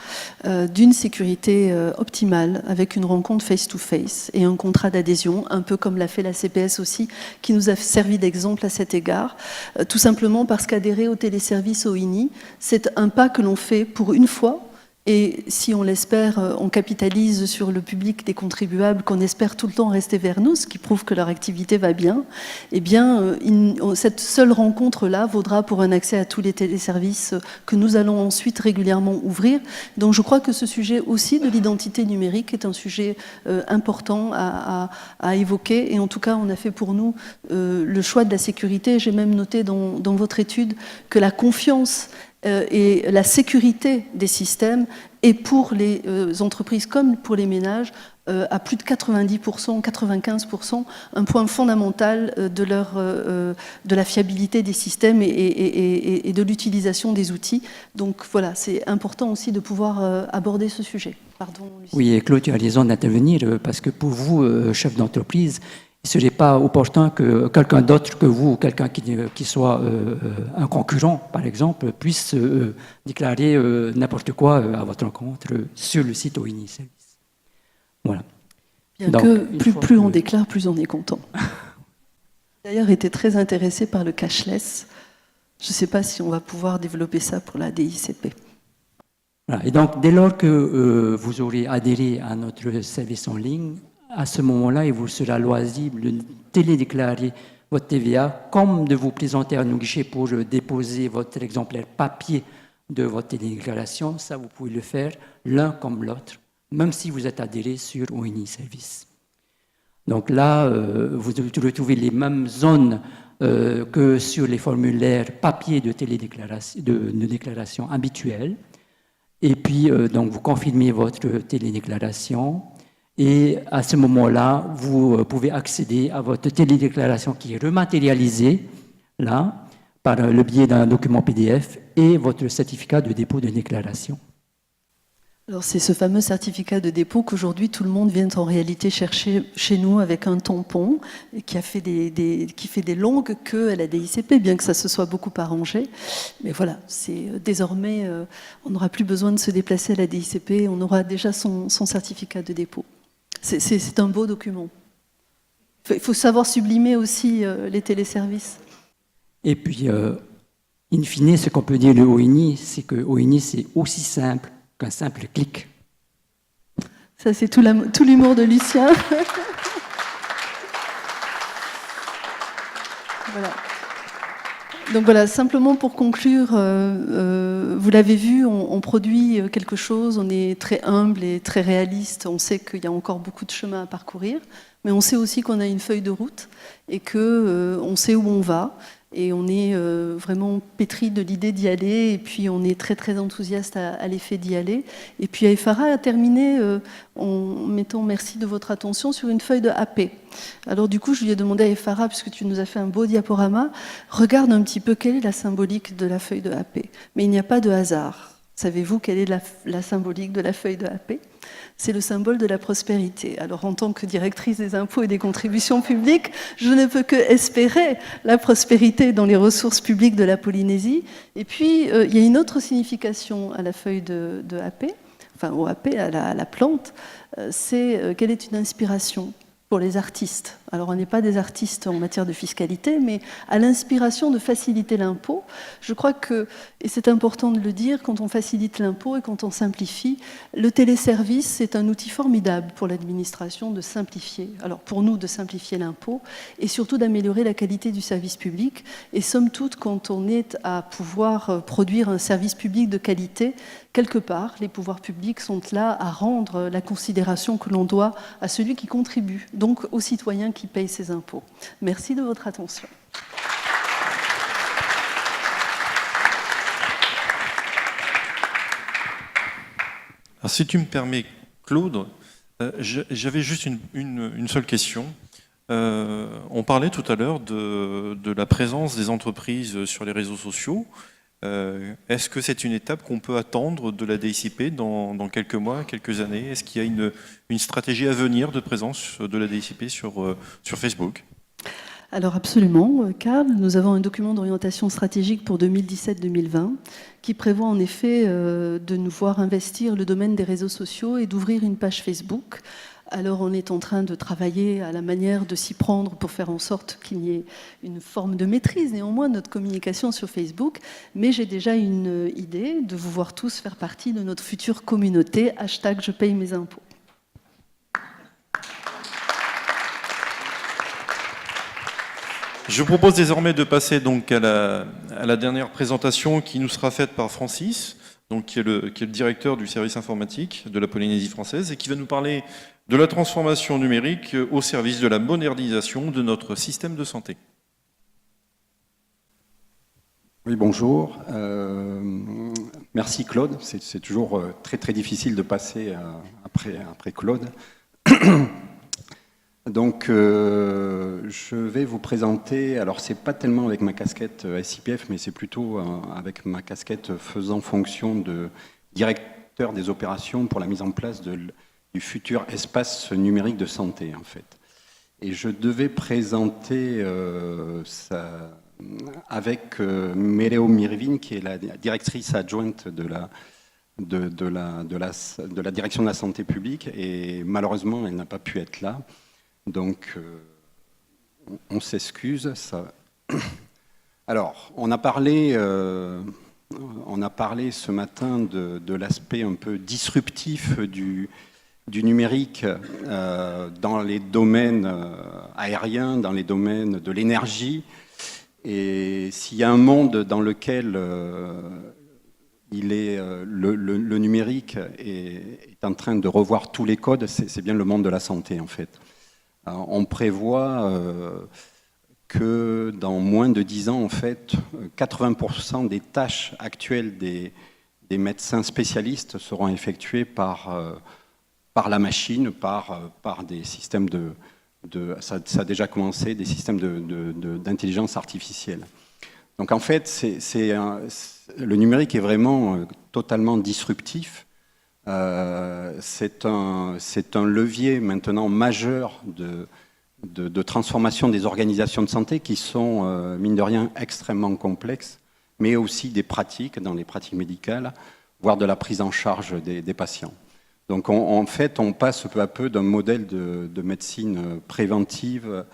d'une sécurité optimale, avec une rencontre face-to-face et un contrat d'adhésion, un peu comme l'a fait la CPS aussi, qui nous a servi d'exemple à cet égard, tout simplement parce qu'adhérer au téléservice OINI, c'est un pas que l'on fait pour une fois. Et si on l'espère, on capitalise sur le public des contribuables qu'on espère tout le temps rester vers nous, ce qui prouve que leur activité va bien, eh bien, cette seule rencontre-là vaudra pour un accès à tous les téléservices que nous allons ensuite régulièrement ouvrir. Donc je crois que ce sujet aussi de l'identité numérique est un sujet important à évoquer. Et en tout cas, on a fait pour nous le choix de la sécurité. J'ai même noté dans votre étude que la confiance et la sécurité des systèmes est pour les entreprises comme pour les ménages à plus de 90%, 95%, un point fondamental de la fiabilité des systèmes et de l'utilisation des outils. Donc voilà, c'est important aussi de pouvoir aborder ce sujet. Pardon, Lucie. Oui, et Claude, tu as raison d'intervenir parce que pour vous, chef d'entreprise, il ne serait pas opportun que quelqu'un d'autre que vous, quelqu'un qui soit un concurrent, par exemple, puisse déclarer n'importe quoi à votre rencontre sur le site OINI Service. Voilà. Bien donc, que plus on déclare, plus on est content. D'ailleurs, été très intéressé par le cashless. Je ne sais pas si on va pouvoir développer ça pour la DICP. Voilà. Et donc, dès lors que vous aurez adhéré à notre service en ligne, à ce moment-là, il vous sera loisible de télédéclarer votre TVA, comme de vous présenter à nos guichets pour déposer votre exemplaire papier de votre télédéclaration. Ça, vous pouvez le faire l'un comme l'autre, même si vous êtes adhéré sur OINI Service. Donc là, vous retrouvez les mêmes zones que sur les formulaires papier de télédéclaration, de déclaration habituelle. Et puis, donc, vous confirmez votre télédéclaration. Et à ce moment-là, vous pouvez accéder à votre télédéclaration qui est rematérialisée, là, par le biais d'un document PDF et votre certificat de dépôt de déclaration. Alors c'est ce fameux certificat de dépôt qu'aujourd'hui tout le monde vient en réalité chercher chez nous avec un tampon et qui fait des longues queues à la DICP, bien que ça se soit beaucoup arrangé. Mais voilà, désormais on n'aura plus besoin de se déplacer à la DICP, on aura déjà son certificat de dépôt. C'est un beau document. Il faut savoir sublimer aussi les téléservices. Et puis, in fine, ce qu'on peut dire de OINI, c'est que OINI, c'est aussi simple qu'un simple clic. Ça, c'est tout l'humour de Lucien. Voilà. Donc voilà, simplement pour conclure, vous l'avez vu, on produit quelque chose, on est très humble et très réaliste, on sait qu'il y a encore beaucoup de chemin à parcourir, mais on sait aussi qu'on a une feuille de route et qu'on sait où on va. Et on est vraiment pétri de l'idée d'y aller, et puis on est très très enthousiaste à l'effet d'y aller. Et puis Aifara a terminé en mettant merci de votre attention sur une feuille de AP. Alors du coup, je lui ai demandé à Aifara, puisque tu nous as fait un beau diaporama, regarde un petit peu quelle est la symbolique de la feuille de AP. Mais il n'y a pas de hasard. Savez-vous quelle est la symbolique de la feuille de AP ? C'est le symbole de la prospérité. Alors en tant que directrice des impôts et des contributions publiques, je ne peux que espérer la prospérité dans les ressources publiques de la Polynésie. Et puis, il y a une autre signification à la feuille de AP, enfin au AP, à la plante, c'est qu'elle est une inspiration pour les artistes. Alors on n'est pas des artistes en matière de fiscalité, mais à l'inspiration de faciliter l'impôt. Je crois que, et c'est important de le dire, quand on facilite l'impôt et quand on simplifie, le téléservice, c'est un outil formidable pour l'administration de simplifier. Alors pour nous, de simplifier l'impôt et surtout d'améliorer la qualité du service public. Et somme toute, quand on est à pouvoir produire un service public de qualité, quelque part, les pouvoirs publics sont là à rendre la considération que l'on doit à celui qui contribue, donc aux citoyens qui payent ses impôts. Merci de votre attention. Alors, si tu me permets, Claude, j'avais juste une seule question. On parlait tout à l'heure de la présence des entreprises sur les réseaux sociaux. Est-ce que c'est une étape qu'on peut attendre de la DICP dans quelques mois, quelques années? Est-ce qu'il y a une stratégie à venir de présence de la DICP sur Facebook? Alors absolument, Karl, nous avons un document d'orientation stratégique pour 2017-2020 qui prévoit en effet de nous voir investir le domaine des réseaux sociaux et d'ouvrir une page Facebook. Alors on est en train de travailler à la manière de s'y prendre pour faire en sorte qu'il y ait une forme de maîtrise néanmoins de notre communication sur Facebook, mais j'ai déjà une idée de vous voir tous faire partie de notre future communauté, #je paye mes impôts. Je vous propose désormais de passer donc à la dernière présentation qui nous sera faite par Francis, donc qui est le directeur du service informatique de la Polynésie française et qui va nous parler de la transformation numérique au service de la modernisation de notre système de santé. Oui, bonjour. Merci Claude. C'est toujours très très difficile de passer après Claude. Donc, je vais vous présenter, alors c'est pas tellement avec ma casquette SIPF, mais c'est plutôt avec ma casquette faisant fonction de directeur des opérations pour la mise en place du futur espace numérique de santé, en fait. Et je devais présenter ça avec Mereo Mirvin, qui est la directrice adjointe de la direction de la santé publique, et malheureusement, elle n'a pas pu être là. Donc, on s'excuse. Alors, on a parlé ce matin de l'aspect un peu disruptif du numérique dans les domaines aériens, dans les domaines de l'énergie. Et s'il y a un monde dans lequel le numérique est en train de revoir tous les codes, c'est bien le monde de la santé, en fait. On prévoit que dans moins de 10 ans, en fait, 80% des tâches actuelles des médecins spécialistes seront effectuées par la machine, par des systèmes ça a déjà commencé, des systèmes d'intelligence artificielle. Donc en fait, le numérique est vraiment totalement disruptif. C'est un levier maintenant majeur de transformation des organisations de santé qui sont, mine de rien, extrêmement complexes, mais aussi des pratiques, dans les pratiques médicales, voire de la prise en charge des patients. Donc en fait, on passe peu à peu d'un modèle de médecine préventive.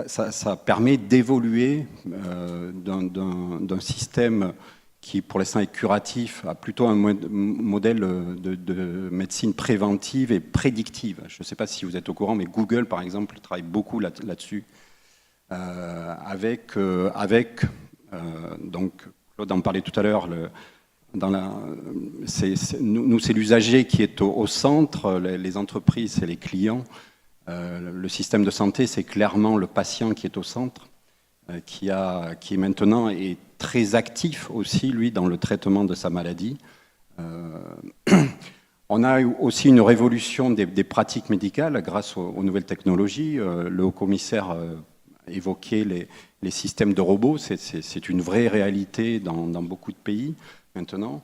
Ça permet d'évoluer d'un système qui, pour l'instant, est curatif, à plutôt un modèle de médecine préventive et prédictive. Je ne sais pas si vous êtes au courant, mais Google, par exemple, travaille beaucoup là-dessus. Donc, Claude en parlait tout à l'heure, nous, c'est l'usager qui est au centre, les entreprises, c'est les clients. Le système de santé, c'est clairement le patient qui est au centre, qui est maintenant est très actif aussi, lui, dans le traitement de sa maladie. On a aussi une révolution des pratiques médicales grâce aux nouvelles technologies. Le haut-commissaire évoquait les systèmes de robots. C'est une vraie réalité dans beaucoup de pays maintenant.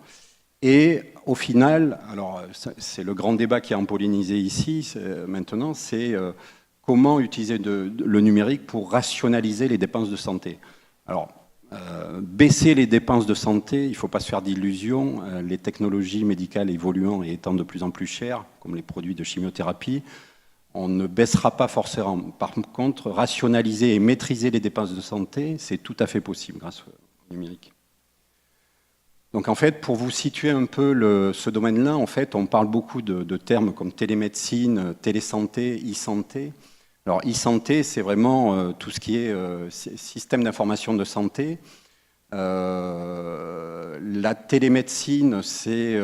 Et au final, alors c'est le grand débat qui est en Polynésie ici maintenant, c'est comment utiliser le numérique pour rationaliser les dépenses de santé. Alors, baisser les dépenses de santé, il ne faut pas se faire d'illusions, les technologies médicales évoluant et étant de plus en plus chères, comme les produits de chimiothérapie, on ne baissera pas forcément. Par contre, rationaliser et maîtriser les dépenses de santé, c'est tout à fait possible grâce au numérique. Donc en fait, pour vous situer un peu ce domaine-là, en fait, on parle beaucoup de termes comme télémédecine, télésanté, e-santé. Alors e-santé, c'est vraiment tout ce qui est système d'information de santé. La télémédecine, c'est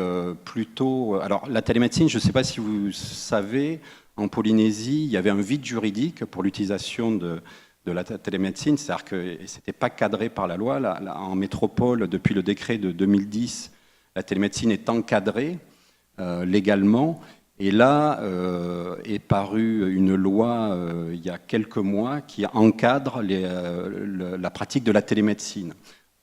plutôt... Alors la télémédecine, je ne sais pas si vous savez, en Polynésie, il y avait un vide juridique pour l'utilisation de la télémédecine, c'est-à-dire que ce n'était pas cadré par la loi. En métropole, depuis le décret de 2010, la télémédecine est encadrée légalement. Et là est parue une loi il y a quelques mois qui encadre la pratique de la télémédecine.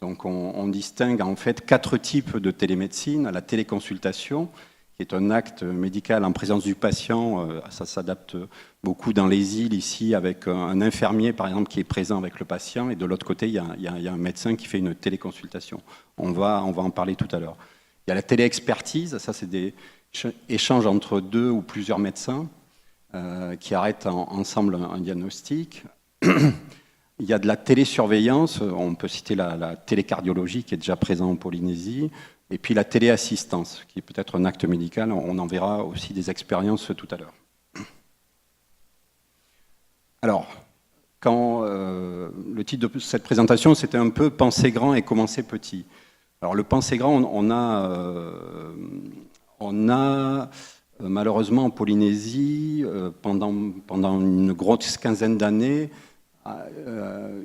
Donc on distingue en fait 4 types de télémédecine. La téléconsultation, qui est un acte médical en présence du patient, ça s'adapte beaucoup dans les îles ici, avec un infirmier par exemple qui est présent avec le patient, et de l'autre côté il y a un médecin qui fait une téléconsultation. On va en parler tout à l'heure. Il y a la téléexpertise, ça c'est des échanges entre 2 ou plusieurs médecins qui arrêtent ensemble un diagnostic. Il y a de la télésurveillance, on peut citer la télécardiologie qui est déjà présente en Polynésie. Et puis la téléassistance, qui est peut-être un acte médical, on en verra aussi des expériences tout à l'heure. Alors, quand le titre de cette présentation, c'était un peu « Penser grand et commencer petit ». Alors le penser grand, on a malheureusement en Polynésie, pendant une grosse quinzaine d'années,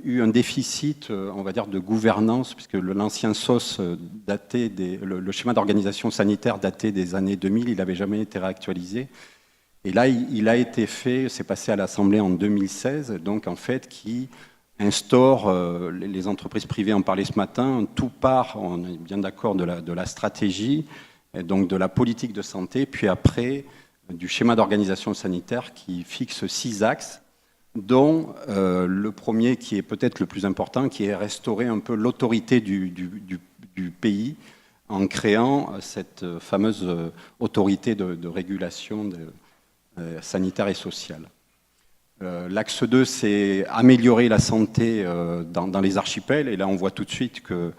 eu un déficit, on va dire, de gouvernance, puisque l'ancien SOS datait le schéma d'organisation sanitaire datait des années 2000, il n'avait jamais été réactualisé. Et là, il a été fait, c'est passé à l'Assemblée en 2016, donc en fait, qui instaure, les entreprises privées en parlaient ce matin, tout part, on est bien d'accord, de la stratégie, et donc de la politique de santé, puis après, du schéma d'organisation sanitaire qui fixe 6 axes, dont le premier qui est peut-être le plus important, qui est restaurer un peu l'autorité du pays en créant cette fameuse autorité de régulation sanitaire et sociale. L'axe 2, c'est améliorer la santé dans les archipels, et là on voit tout de suite que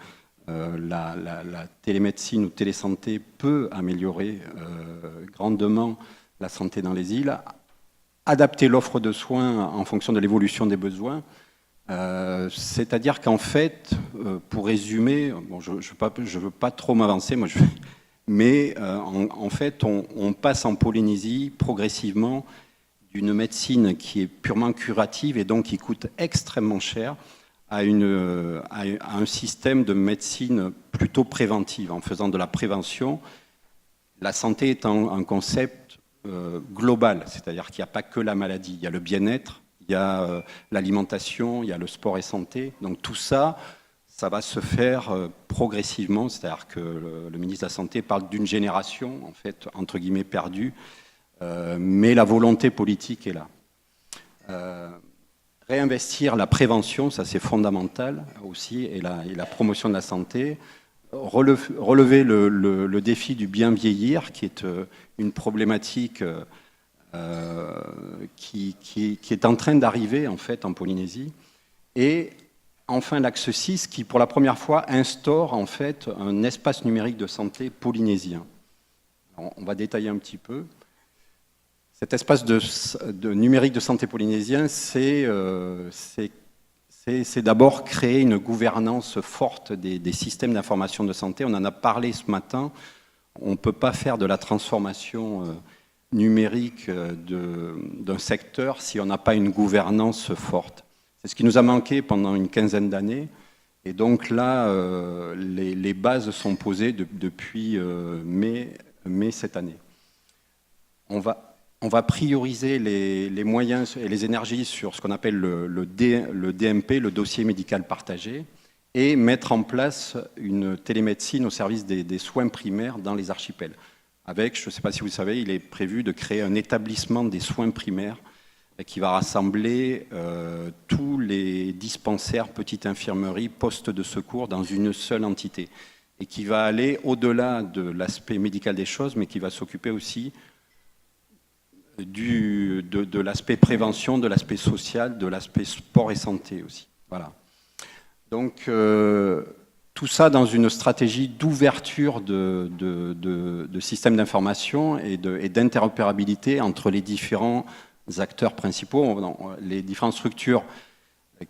la télémédecine ou télésanté peut améliorer grandement la santé dans les îles. Adapter l'offre de soins en fonction de l'évolution des besoins, c'est-à-dire qu'en fait, pour résumer, bon, je ne veux pas trop m'avancer, mais en fait, on passe en Polynésie progressivement d'une médecine qui est purement curative et donc qui coûte extrêmement cher à un système de médecine plutôt préventive, en faisant de la prévention. La santé est un concept global, c'est-à-dire qu'il n'y a pas que la maladie, il y a le bien-être, il y a l'alimentation, il y a le sport et santé. Donc tout ça, ça va se faire progressivement, c'est-à-dire que le ministre de la Santé parle d'une génération, en fait, entre guillemets, perdue, mais la volonté politique est là. Réinvestir la prévention, ça c'est fondamental aussi, et la promotion de la santé. Relever le défi du bien vieillir, qui est une problématique qui est en train d'arriver en fait en Polynésie. Et enfin l'axe 6, qui pour la première fois instaure en fait un espace numérique de santé polynésien. Alors, on va détailler un petit peu. Cet espace de numérique de santé polynésien, c'est d'abord créer une gouvernance forte des systèmes d'information de santé. On en a parlé ce matin. On ne peut pas faire de la transformation numérique d'un secteur si on n'a pas une gouvernance forte. C'est ce qui nous a manqué pendant une quinzaine d'années. Et donc là, les bases sont posées depuis mai cette année. On va prioriser les moyens et les énergies sur ce qu'on appelle le DMP, le dossier médical partagé, et mettre en place une télémédecine au service des soins primaires dans les archipels. Avec, je ne sais pas si vous savez, il est prévu de créer un établissement des soins primaires qui va rassembler tous les dispensaires, petites infirmeries, postes de secours dans une seule entité, et qui va aller au-delà de l'aspect médical des choses, mais qui va s'occuper aussi de l'aspect prévention, de l'aspect social, de l'aspect sport et santé aussi. Voilà. Donc, tout ça dans une stratégie d'ouverture de systèmes d'information et d'interopérabilité entre les différents acteurs principaux, les différentes structures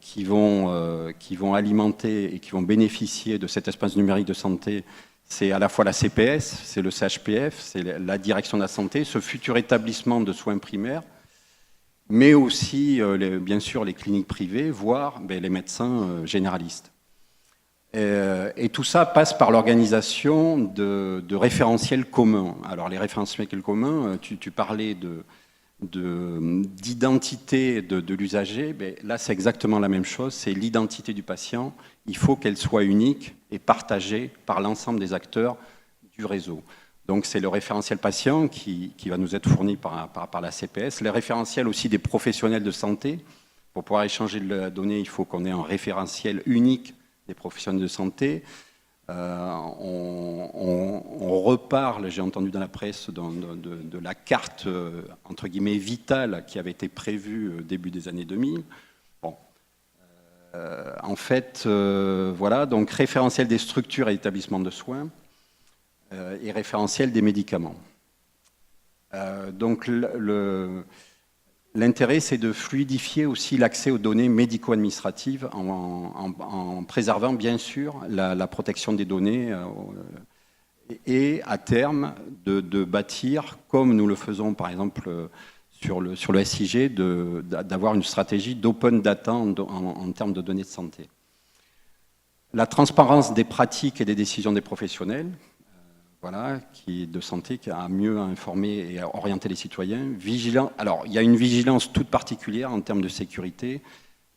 qui vont alimenter et qui vont bénéficier de cet espace numérique de santé. C'est à la fois la CPS, c'est le CHPF, c'est la direction de la santé, ce futur établissement de soins primaires, mais aussi, bien sûr, les cliniques privées, voire les médecins généralistes. Et tout ça passe par l'organisation de référentiels communs. Alors, les référentiels communs, tu parlais d'identité de l'usager, là, c'est exactement la même chose, c'est l'identité du patient. Il faut qu'elle soit unique et partagée par l'ensemble des acteurs du réseau. Donc c'est le référentiel patient qui va nous être fourni par la CPS, les référentiels aussi des professionnels de santé. Pour pouvoir échanger de la donnée, il faut qu'on ait un référentiel unique des professionnels de santé. On reparle, j'ai entendu dans la presse, de la carte entre guillemets vitale qui avait été prévue au début des années 2000. Bon. En fait, voilà, donc référentiel des structures et établissements de soins et référentiel des médicaments. Donc l'intérêt, c'est de fluidifier aussi l'accès aux données médico-administratives en préservant bien sûr la protection des données et à terme de bâtir, comme nous le faisons par exemple sur le SIG, d'avoir une stratégie d'open data en termes de données de santé. La transparence des pratiques et des décisions des professionnels, voilà, de santé, qui a mieux à informer et à orienter les citoyens. Alors, il y a une vigilance toute particulière en termes de sécurité.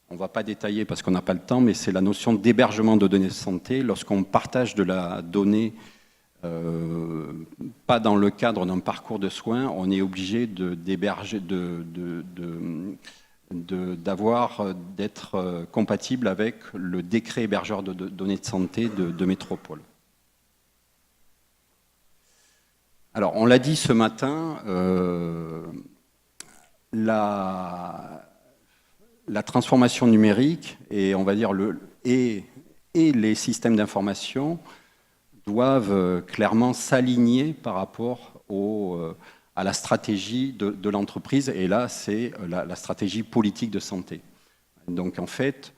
On ne va pas détailler parce qu'on n'a pas le temps, mais c'est la notion d'hébergement de données de santé. Lorsqu'on partage de la donnée, pas dans le cadre d'un parcours de soins, on est obligé d'héberger, d'être compatible avec le décret hébergeur de données de santé de métropole. Alors, on l'a dit ce matin, la transformation numérique et on va dire et les systèmes d'information doivent clairement s'aligner par rapport à la stratégie de l'entreprise. Et là, c'est la stratégie politique de santé. Donc, en fait,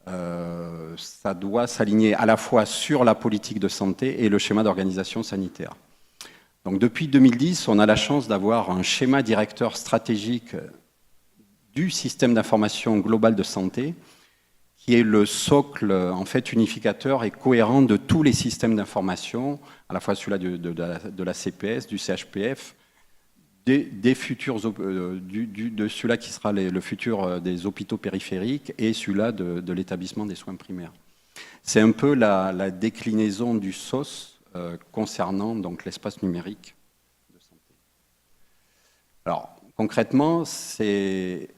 ça doit s'aligner à la fois sur la politique de santé et le schéma d'organisation sanitaire. Donc depuis 2010, on a la chance d'avoir un schéma directeur stratégique du système d'information global de santé, qui est le socle en fait unificateur et cohérent de tous les systèmes d'information, à la fois celui-là de la CPS, du CHPF, de celui-là qui sera le futur des hôpitaux périphériques et celui-là de l'établissement des soins primaires. C'est un peu la déclinaison du SOS concernant donc l'espace numérique de santé. Alors, concrètement, cet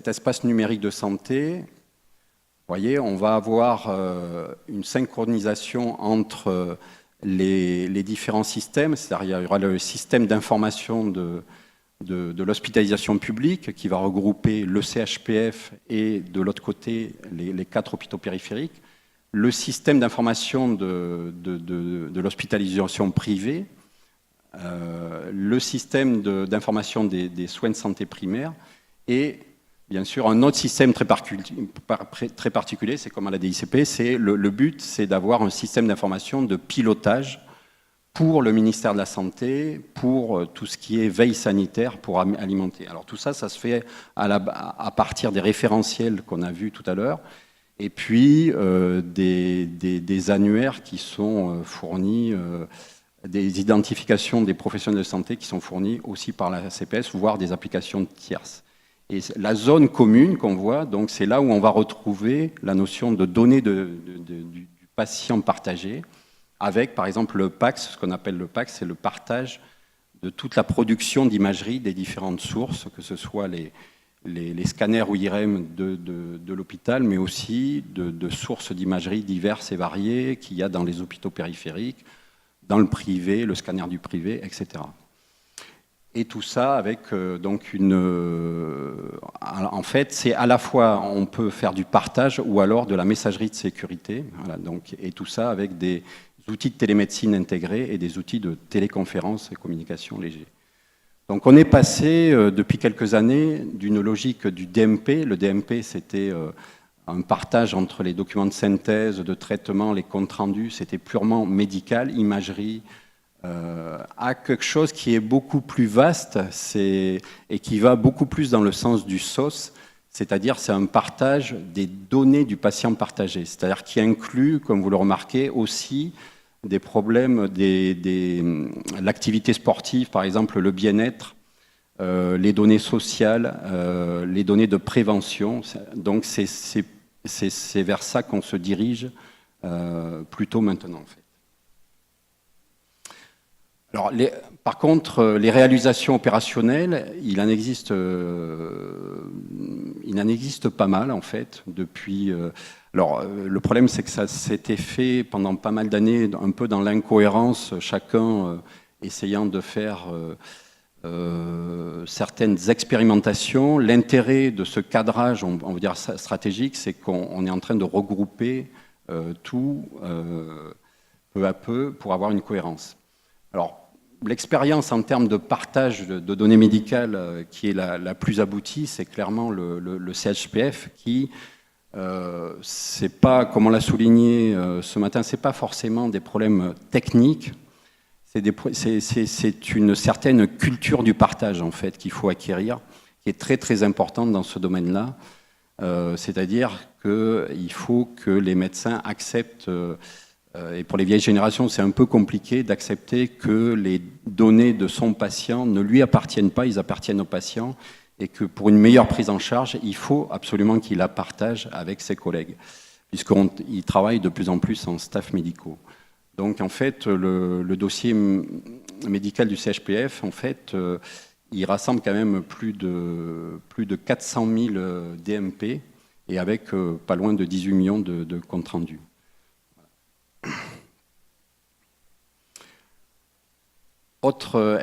espace numérique de santé, vous voyez, on va avoir une synchronisation entre les différents systèmes, c'est-à-dire il y aura le système d'information de l'hospitalisation publique qui va regrouper le CHPF et de l'autre côté les 4 hôpitaux périphériques, le système d'information de l'hospitalisation privée, le système d'information des soins de santé primaires et bien sûr un autre système très particulier, c'est comme à la DICP, le but c'est d'avoir un système d'information de pilotage pour le ministère de la Santé, pour tout ce qui est veille sanitaire, pour alimenter. Alors tout ça, ça se fait à partir des référentiels qu'on a vus tout à l'heure, et puis des annuaires qui sont fournis, des identifications des professionnels de santé qui sont fournis aussi par la CPS, voire des applications tierces. Et la zone commune qu'on voit, donc c'est là où on va retrouver la notion de données du patient partagé, avec par exemple le PACS, ce qu'on appelle le PACS, c'est le partage de toute la production d'imagerie des différentes sources, que ce soit les scanners ou IRM de l'hôpital, mais aussi de sources d'imagerie diverses et variées qu'il y a dans les hôpitaux périphériques, dans le privé, le scanner du privé, etc. Et tout ça avec donc en fait, c'est à la fois on peut faire du partage ou alors de la messagerie de sécurité. Voilà, donc, et tout ça avec des outils de télémédecine intégrés et des outils de téléconférence et communication légers. Donc on est passé depuis quelques années d'une logique du DMP. Le DMP, c'était un partage entre les documents de synthèse, de traitement, les comptes rendus. C'était purement médical, imagerie, à quelque chose qui est beaucoup plus vaste et qui va beaucoup plus dans le sens du SOS, c'est-à-dire c'est un partage des données du patient partagé, c'est-à-dire qui inclut, comme vous le remarquez, aussi des problèmes l'activité sportive, par exemple le bien-être, les données sociales, les données de prévention. Donc c'est vers ça qu'on se dirige plutôt maintenant en fait. Alors, par contre, les réalisations opérationnelles, il en existe pas mal en fait depuis. Alors, le problème, c'est que ça s'était fait pendant pas mal d'années, un peu dans l'incohérence, chacun essayant de faire certaines expérimentations. L'intérêt de ce cadrage, on va dire stratégique, c'est qu'on est en train de regrouper tout peu à peu pour avoir une cohérence. Alors, l'expérience en termes de partage de données médicales qui est la plus aboutie, c'est clairement le CHPF qui, c'est pas, comme on l'a souligné ce matin, c'est pas forcément des problèmes techniques, c'est une certaine culture du partage en fait qu'il faut acquérir, qui est très très importante dans ce domaine-là. C'est-à-dire qu'il faut que les médecins acceptent. Et pour les vieilles générations, c'est un peu compliqué d'accepter que les données de son patient ne lui appartiennent pas, ils appartiennent au patient, et que pour une meilleure prise en charge, il faut absolument qu'il la partage avec ses collègues, puisqu'il travaille de plus en plus en staff médicaux. Donc en fait, le dossier médical du CHPF, en fait, il rassemble quand même plus de 400 000 DMP, et avec pas loin de 18 millions de comptes rendus. Autre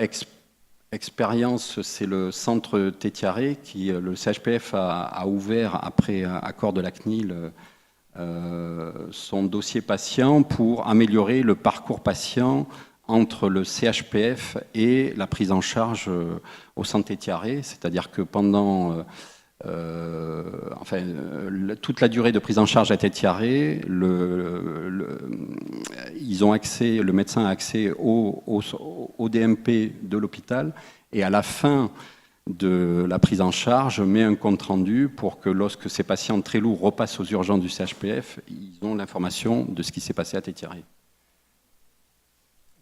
expérience, c'est le centre Tétiaré qui le CHPF a ouvert après accord de la CNIL son dossier patient pour améliorer le parcours patient entre le CHPF et la prise en charge au centre Tétiaré, c'est-à-dire que pendant toute la durée de prise en charge à Tétiaré, ils ont accès, le médecin a accès au DMP de l'hôpital, et à la fin de la prise en charge, met un compte rendu pour que lorsque ces patients très lourds repassent aux urgences du CHPF, ils ont l'information de ce qui s'est passé à Tétiaré.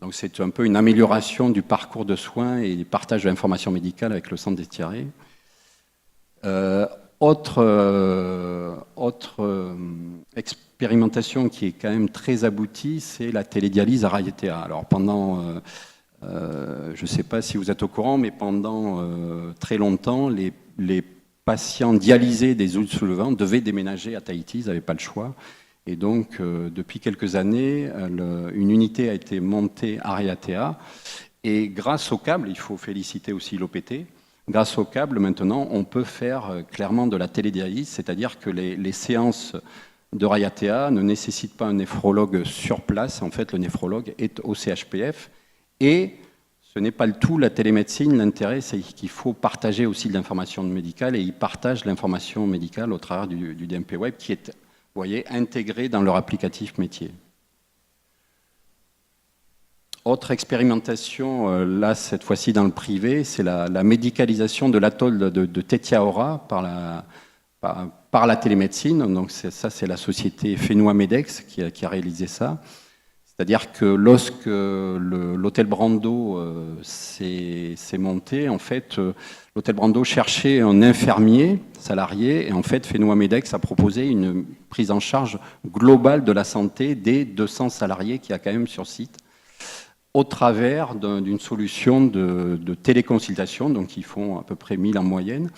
Donc c'est un peu une amélioration du parcours de soins et du partage de l'information médicale avec le centre Tétiaré. Autre expérimentation qui est quand même très aboutie, c'est la télédialyse à Raiatea. Alors pendant, je ne sais pas si vous êtes au courant, mais pendant très longtemps, les patients dialysés des Îles-sous-le-Vent devaient déménager à Tahiti, ils n'avaient pas le choix. Et donc, depuis quelques années, une unité a été montée à Raiatea. Et grâce au câble, il faut féliciter aussi l'OPT, grâce au câble, maintenant, on peut faire clairement de la télédialyse, c'est-à-dire que les séances de Raiatea ne nécessitent pas un néphrologue sur place. En fait, le néphrologue est au CHPF. Et ce n'est pas le tout, la télémédecine. L'intérêt, c'est qu'il faut partager aussi de l'information médicale, et ils partagent l'information médicale au travers du DMP Web qui est, vous voyez, intégré dans leur applicatif métier. Autre expérimentation, là, cette fois-ci dans le privé, c'est la médicalisation de l'atoll de Tetiaora par la télémédecine. Donc ça, c'est la société Fenua Medex qui a réalisé ça. C'est-à-dire que lorsque l'hôtel Brando s'est monté, en fait, l'hôtel Brando cherchait un infirmier salarié, et en fait, Fenua Medex a proposé une prise en charge globale de la santé des 200 salariés qu'il y a quand même sur site, au travers d'une solution de téléconsultation, donc ils font à peu près 1000 en moyenne.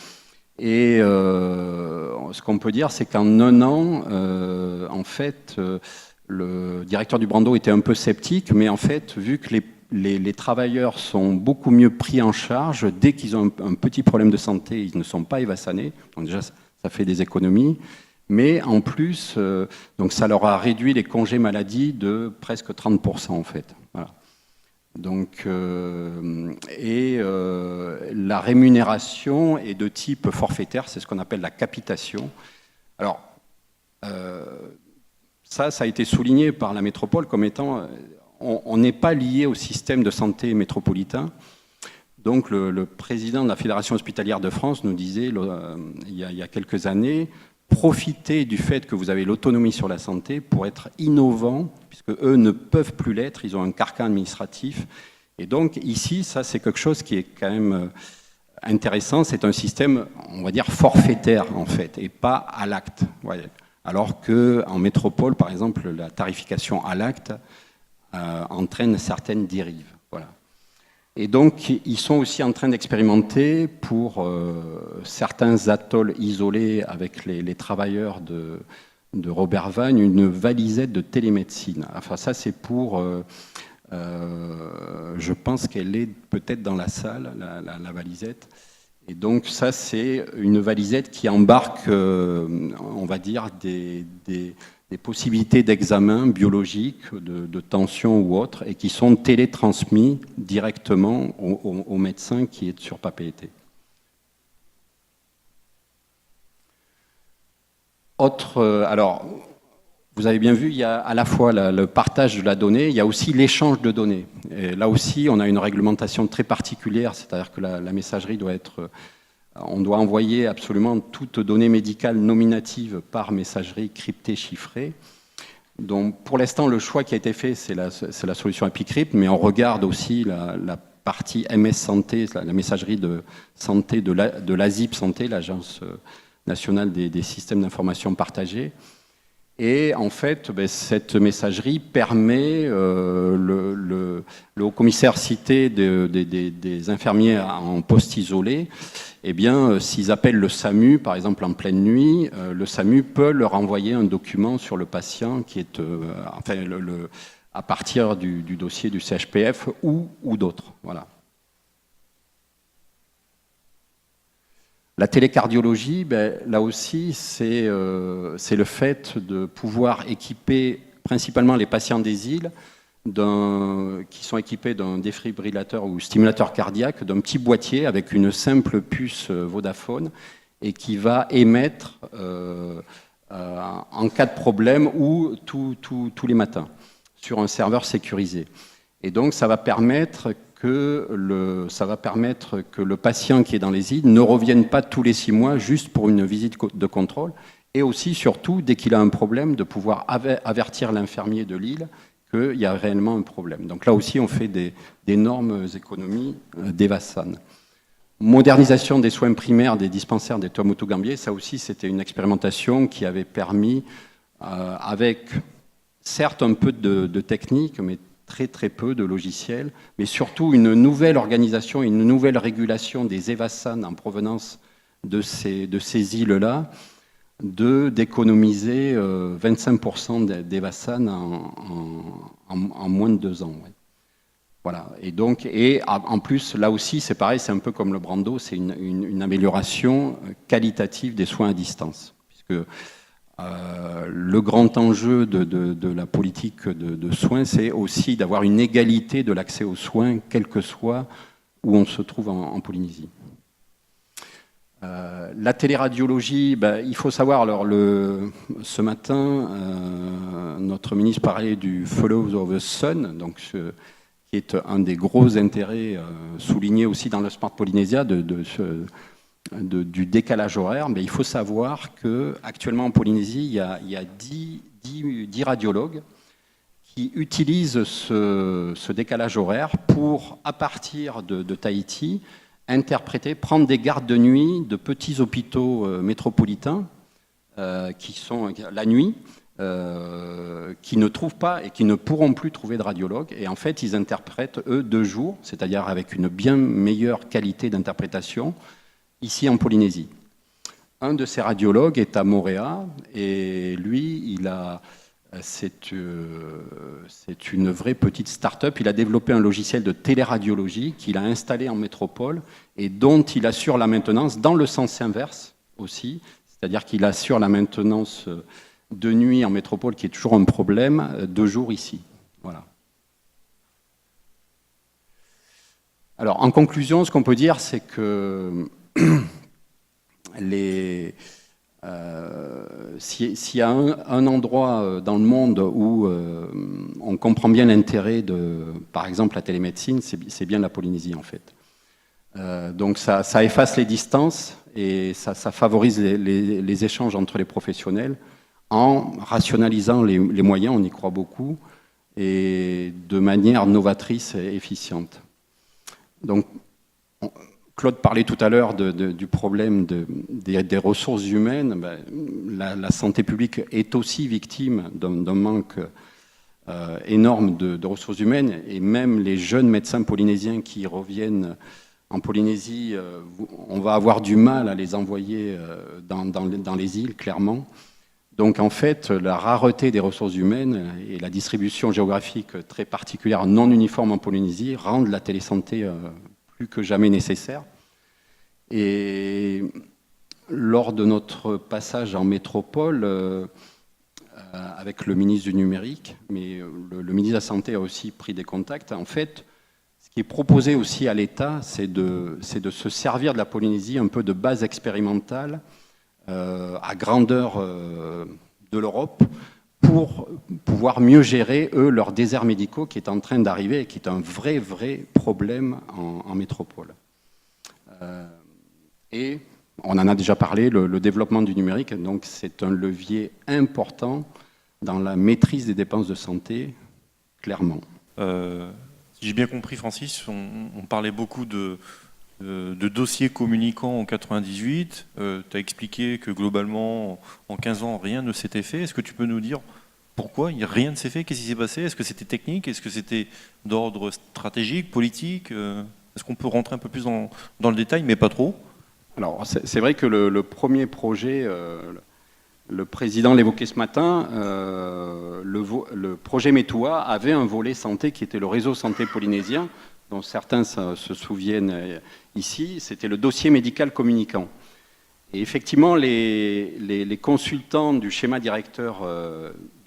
Et ce qu'on peut dire, c'est qu'en un an, en fait, le directeur du Brando était un peu sceptique, mais en fait, vu que les travailleurs sont beaucoup mieux pris en charge, dès qu'ils ont un petit problème de santé, ils ne sont pas évassanés, donc déjà ça fait des économies, mais en plus, donc ça leur a réduit les congés maladie de presque 30% en fait. Voilà. Donc, la rémunération est de type forfaitaire, c'est ce qu'on appelle la capitation. Alors, ça a été souligné par la métropole comme étant, on n'est pas lié au système de santé métropolitain. Donc, le président de la Fédération hospitalière de France nous disait, il y a quelques années, profitez du fait que vous avez l'autonomie sur la santé pour être innovant, puisque eux ne peuvent plus l'être, ils ont un carcan administratif. Et donc ici, ça c'est quelque chose qui est quand même intéressant, c'est un système, on va dire, forfaitaire en fait, et pas à l'acte. Alors qu'en métropole, par exemple, la tarification à l'acte entraîne certaines dérives. Voilà. Et donc, ils sont aussi en train d'expérimenter pour certains atolls isolés avec les travailleurs de Robert Vagne, une valisette de télémédecine. Enfin, ça, c'est pour... je pense qu'elle est peut-être dans la salle, la valisette. Et donc, ça, c'est une valisette qui embarque, on va dire, des possibilités d'examen biologique, de tension ou autre, et qui sont télétransmis directement au médecin qui est sur papier-été. Alors, vous avez bien vu, il y a à la fois le partage de la donnée, il y a aussi l'échange de données. Et là aussi, on a une réglementation très particulière, c'est-à-dire que la messagerie doit être... On doit envoyer absolument toute donnée médicale nominative par messagerie cryptée, chiffrée. Donc, pour l'instant, le choix qui a été fait, c'est la solution EpiCrypt, mais on regarde aussi la partie MS Santé, la messagerie de santé de l'ASIP Santé, l'Agence nationale des systèmes d'information partagés. Et en fait, cette messagerie permet, le haut-commissaire cité des infirmiers en poste isolé, eh bien, s'ils appellent le SAMU, par exemple en pleine nuit, le SAMU peut leur envoyer un document sur le patient qui est à partir du dossier du CHPF ou d'autres. Voilà. La télécardiologie, là aussi, c'est le fait de pouvoir équiper principalement les patients des îles qui sont équipés d'un défibrillateur ou stimulateur cardiaque, d'un petit boîtier avec une simple puce Vodafone et qui va émettre en cas de problème ou tous les matins sur un serveur sécurisé. Et donc, ça va permettre que le patient qui est dans les îles ne revienne pas tous les 6 mois juste pour une visite de contrôle, et aussi, surtout, dès qu'il a un problème, de pouvoir avertir l'infirmier de l'île qu'il y a réellement un problème. Donc là aussi, on fait d'énormes économies d'Evassan. Modernisation des soins primaires des dispensaires des Tuamotu-Gambier, ça aussi, c'était une expérimentation qui avait permis avec certes un peu de technique, mais très très peu de logiciels, mais surtout une nouvelle organisation, une nouvelle régulation des EVASAN en provenance de ces îles-là, d'économiser 25% d'EVASAN en moins de 2 ans. Ouais. Voilà. Et en plus, là aussi, c'est pareil, c'est un peu comme le Brando, c'est une amélioration qualitative des soins à distance. Puisque le grand enjeu de la politique de soins, c'est aussi d'avoir une égalité de l'accès aux soins, quel que soit où on se trouve en Polynésie. La téléradiologie, il faut savoir, alors ce matin, notre ministre parlait du Follow the Sun, donc, qui est un des gros intérêts soulignés aussi dans le Smart Polynesia du décalage horaire. Mais il faut savoir qu'actuellement en Polynésie, il y a 10 radiologues qui utilisent ce décalage horaire pour, à partir de Tahiti, prendre des gardes de nuit de petits hôpitaux métropolitains qui sont la nuit, qui ne trouvent pas et qui ne pourront plus trouver de radiologues. Et en fait, ils interprètent, eux, 2 jours, c'est-à-dire avec une bien meilleure qualité d'interprétation, ici en Polynésie. Un de ces radiologues est à Moorea, et lui, c'est une vraie petite start-up. Il a développé un logiciel de téléradiologie qu'il a installé en métropole et dont il assure la maintenance dans le sens inverse aussi, c'est-à-dire qu'il assure la maintenance de nuit en métropole, qui est toujours un problème, 2 jours ici. Voilà. Alors, en conclusion, ce qu'on peut dire, c'est que s'il y a un endroit dans le monde où on comprend bien l'intérêt de, par exemple, la télémédecine, c'est bien la Polynésie, en fait. Donc ça efface les distances et ça favorise les échanges entre les professionnels en rationalisant les moyens, on y croit beaucoup, et de manière novatrice et efficiente. Donc, Claude parlait tout à l'heure du problème des ressources humaines. La santé publique est aussi victime d'un manque énorme de ressources humaines, et même les jeunes médecins polynésiens qui reviennent en Polynésie, on va avoir du mal à les envoyer dans les îles, clairement. Donc en fait, la rareté des ressources humaines et la distribution géographique très particulière, non uniforme en Polynésie, rendent la télésanté plus que jamais nécessaire. Et lors de notre passage en métropole, avec le ministre du numérique, mais le ministre de la Santé a aussi pris des contacts, en fait, ce qui est proposé aussi à l'État, c'est de se servir de la Polynésie un peu de base expérimentale à grandeur de l'Europe pour pouvoir mieux gérer, eux, leurs déserts médicaux qui est en train d'arriver et qui est un vrai problème en métropole. Et on en a déjà parlé, le développement du numérique, donc c'est un levier important dans la maîtrise des dépenses de santé, clairement. Si j'ai bien compris, Francis, on parlait beaucoup de dossiers communicants en 98. Tu as expliqué que globalement, en 15 ans, rien ne s'était fait. Est-ce que tu peux nous dire pourquoi rien ne s'est fait? Qu'est-ce qui s'est passé? Est-ce que c'était technique? Est-ce que c'était d'ordre stratégique, politique? Est-ce qu'on peut rentrer un peu plus dans le détail, mais pas trop? Alors, c'est vrai que le premier projet, le président l'évoquait ce matin, le projet METOA avait un volet santé qui était le réseau santé polynésien, dont certains se souviennent ici. C'était le dossier médical communicant. Et effectivement, les consultants du schéma directeur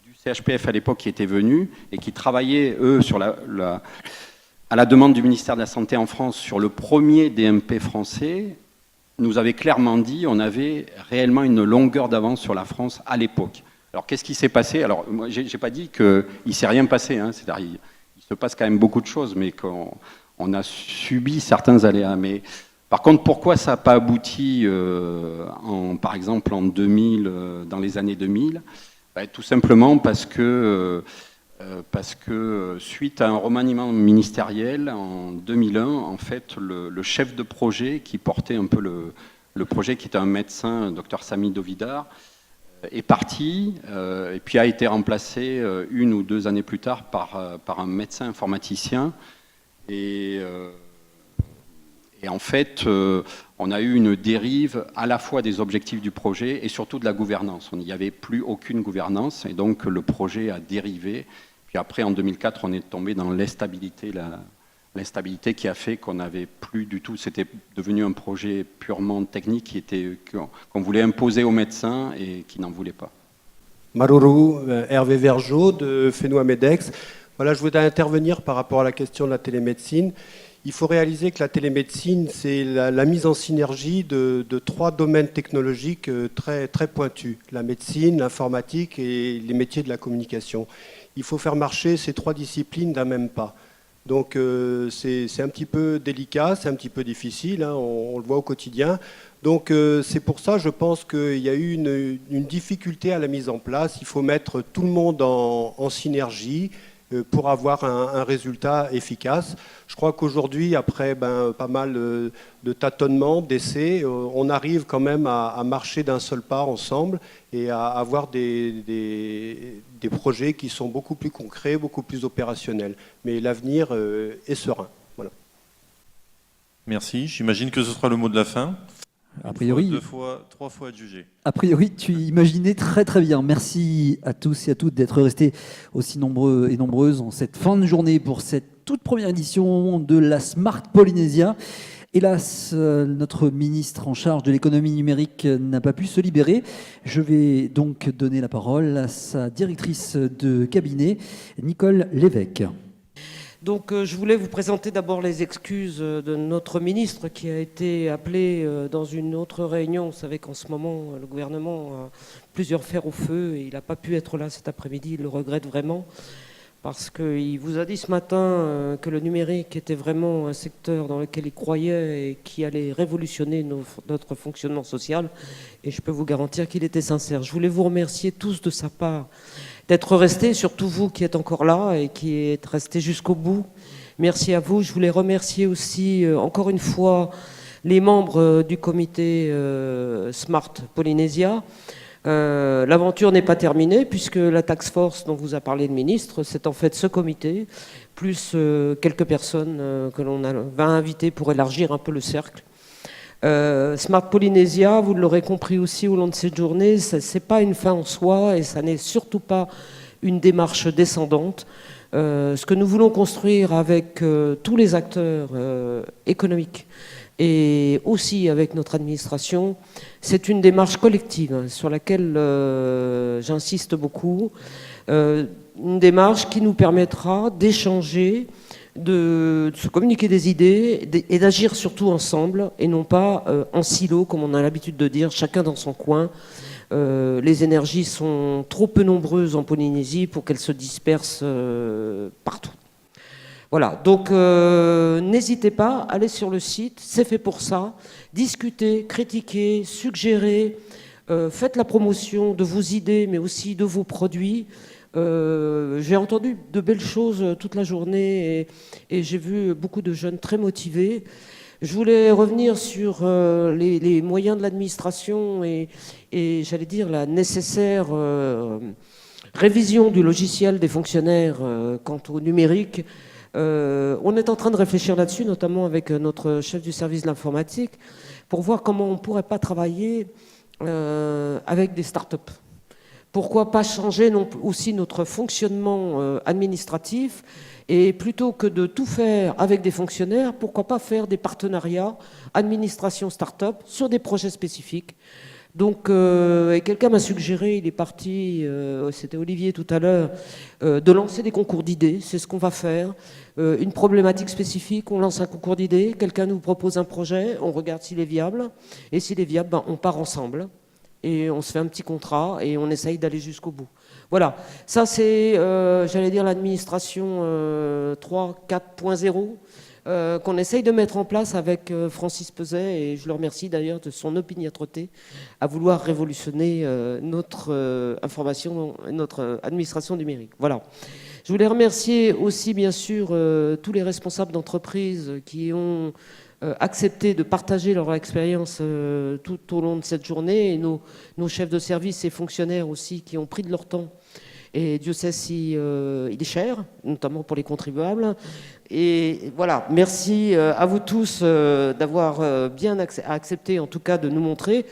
du CHPF à l'époque qui étaient venus et qui travaillaient, eux, à la demande du ministère de la Santé en France sur le premier DMP français, nous avait clairement dit on avait réellement une longueur d'avance sur la France à l'époque. Alors qu'est-ce qui s'est passé? Alors moi j'ai pas dit qu'il ne s'est rien passé, hein. C'est-à-dire il se passe quand même beaucoup de choses, mais qu'on a subi certains aléas. Mais par contre, pourquoi ça n'a pas abouti par exemple en 2000, dans les années 2000? Tout simplement parce que suite à un remaniement ministériel en 2001, en fait, le chef de projet qui portait un peu le projet, qui était un médecin, Dr Sami Dovidar, est parti et puis a été remplacé 1 ou 2 années plus tard par un médecin informaticien. Et en fait, on a eu une dérive à la fois des objectifs du projet et surtout de la gouvernance. Il n'y avait plus aucune gouvernance et donc le projet a dérivé. Puis après, en 2004, on est tombé dans l'instabilité qui a fait qu'on n'avait plus du tout. C'était devenu un projet purement technique qu'on voulait imposer aux médecins et qui n'en voulaient pas. Maruru, Hervé Vergeot de Fenouamedex. Voilà, je voudrais intervenir par rapport à la question de la télémédecine. Il faut réaliser que la télémédecine, c'est la mise en synergie de 3 domaines technologiques très, très pointus. La médecine, l'informatique et les métiers de la communication. Il faut faire marcher ces 3 disciplines d'un même pas. Donc c'est un petit peu délicat, c'est un petit peu difficile, hein, on le voit au quotidien. Donc c'est pour ça, je pense qu'il y a eu une difficulté à la mise en place. Il faut mettre tout le monde en synergie pour avoir un résultat efficace. Je crois qu'aujourd'hui, après pas mal de tâtonnements, d'essais, on arrive quand même à marcher d'un seul pas ensemble et à avoir des projets qui sont beaucoup plus concrets, beaucoup plus opérationnels. Mais l'avenir est serein. Voilà. Merci. J'imagine que ce sera le mot de la fin. A priori, 2 fois, 3 fois adjugé. A priori, tu imaginais très très bien. Merci à tous et à toutes d'être restés aussi nombreux et nombreuses en cette fin de journée pour cette toute première édition de la Smart Polynésia. Hélas, notre ministre en charge de l'économie numérique n'a pas pu se libérer. Je vais donc donner la parole à sa directrice de cabinet, Nicole Lévesque. Donc je voulais vous présenter d'abord les excuses de notre ministre qui a été appelé dans une autre réunion. Vous savez qu'en ce moment, le gouvernement a plusieurs fers au feu et il n'a pas pu être là cet après-midi. Il le regrette vraiment parce qu'il vous a dit ce matin que le numérique était vraiment un secteur dans lequel il croyait et qui allait révolutionner notre fonctionnement social. Et je peux vous garantir qu'il était sincère. Je voulais vous remercier tous de sa part d'être restés, surtout vous qui êtes encore là et qui êtes restés jusqu'au bout. Merci à vous. Je voulais remercier aussi, encore une fois, les membres du comité Smart Polynésia. L'aventure n'est pas terminée puisque la task force dont vous a parlé le ministre, c'est en fait ce comité, plus quelques personnes que l'on va inviter pour élargir un peu le cercle. Smart Polynésia, vous l'aurez compris aussi au long de cette journée, ce n'est pas une fin en soi et ça n'est surtout pas une démarche descendante. Ce que nous voulons construire avec tous les acteurs économiques et aussi avec notre administration, c'est une démarche collective sur laquelle j'insiste beaucoup, une démarche qui nous permettra d'échanger, de se communiquer des idées et d'agir surtout ensemble et non pas en silo comme on a l'habitude de dire, chacun dans son coin. Les énergies sont trop peu nombreuses en Polynésie pour qu'elles se dispersent partout. Voilà, donc n'hésitez pas, allez sur le site, c'est fait pour ça. Discutez, critiquez, suggérez, faites la promotion de vos idées mais aussi de vos produits. J'ai entendu de belles choses toute la journée et j'ai vu beaucoup de jeunes très motivés. Je voulais revenir sur les moyens de l'administration et j'allais dire la nécessaire révision du logiciel des fonctionnaires quant au numérique. On est en train de réfléchir là-dessus, notamment avec notre chef du service de l'informatique, pour voir comment on ne pourrait pas travailler avec des start-up. Pourquoi pas changer aussi notre fonctionnement administratif et plutôt que de tout faire avec des fonctionnaires, pourquoi pas faire des partenariats administration start-up sur des projets spécifiques. Donc, et quelqu'un m'a suggéré, il est parti, c'était Olivier tout à l'heure, de lancer des concours d'idées, c'est ce qu'on va faire. Une problématique spécifique, on lance un concours d'idées, quelqu'un nous propose un projet, on regarde s'il est viable, et s'il est viable, on part ensemble. Et on se fait un petit contrat et on essaye d'aller jusqu'au bout. Voilà, ça c'est, j'allais dire, l'administration 3, 4.0 qu'on essaye de mettre en place avec Francis Peset, et je le remercie d'ailleurs de son opiniâtreté à vouloir révolutionner notre information, notre administration numérique. Voilà. Je voulais remercier aussi bien sûr tous les responsables d'entreprise qui ont accepté de partager leur expérience tout au long de cette journée, et nos chefs de service et fonctionnaires aussi qui ont pris de leur temps. Et Dieu sait si il est cher, notamment pour les contribuables. Et voilà, merci à vous tous d'avoir bien accepté, en tout cas, de nous montrer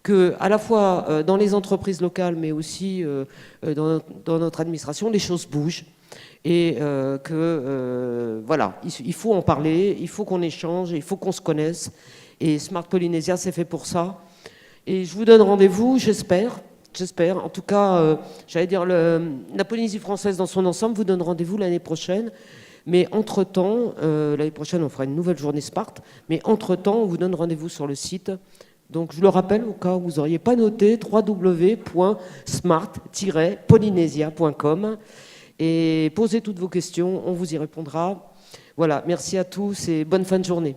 que, à la fois dans les entreprises locales, mais aussi dans notre administration, les choses bougent. Et voilà, il faut en parler, il faut qu'on échange, il faut qu'on se connaisse. Et Smart Polynesia, c'est fait pour ça. Et je vous donne rendez-vous, j'espère. En tout cas, j'allais dire, la Polynésie française dans son ensemble vous donne rendez-vous l'année prochaine. Mais entre-temps, l'année prochaine, on fera une nouvelle journée Smart. Mais entre-temps, on vous donne rendez-vous sur le site. Donc, je le rappelle, au cas où vous n'auriez pas noté, www.smart-polynesia.com. Et posez toutes vos questions, on vous y répondra. Voilà, merci à tous et bonne fin de journée.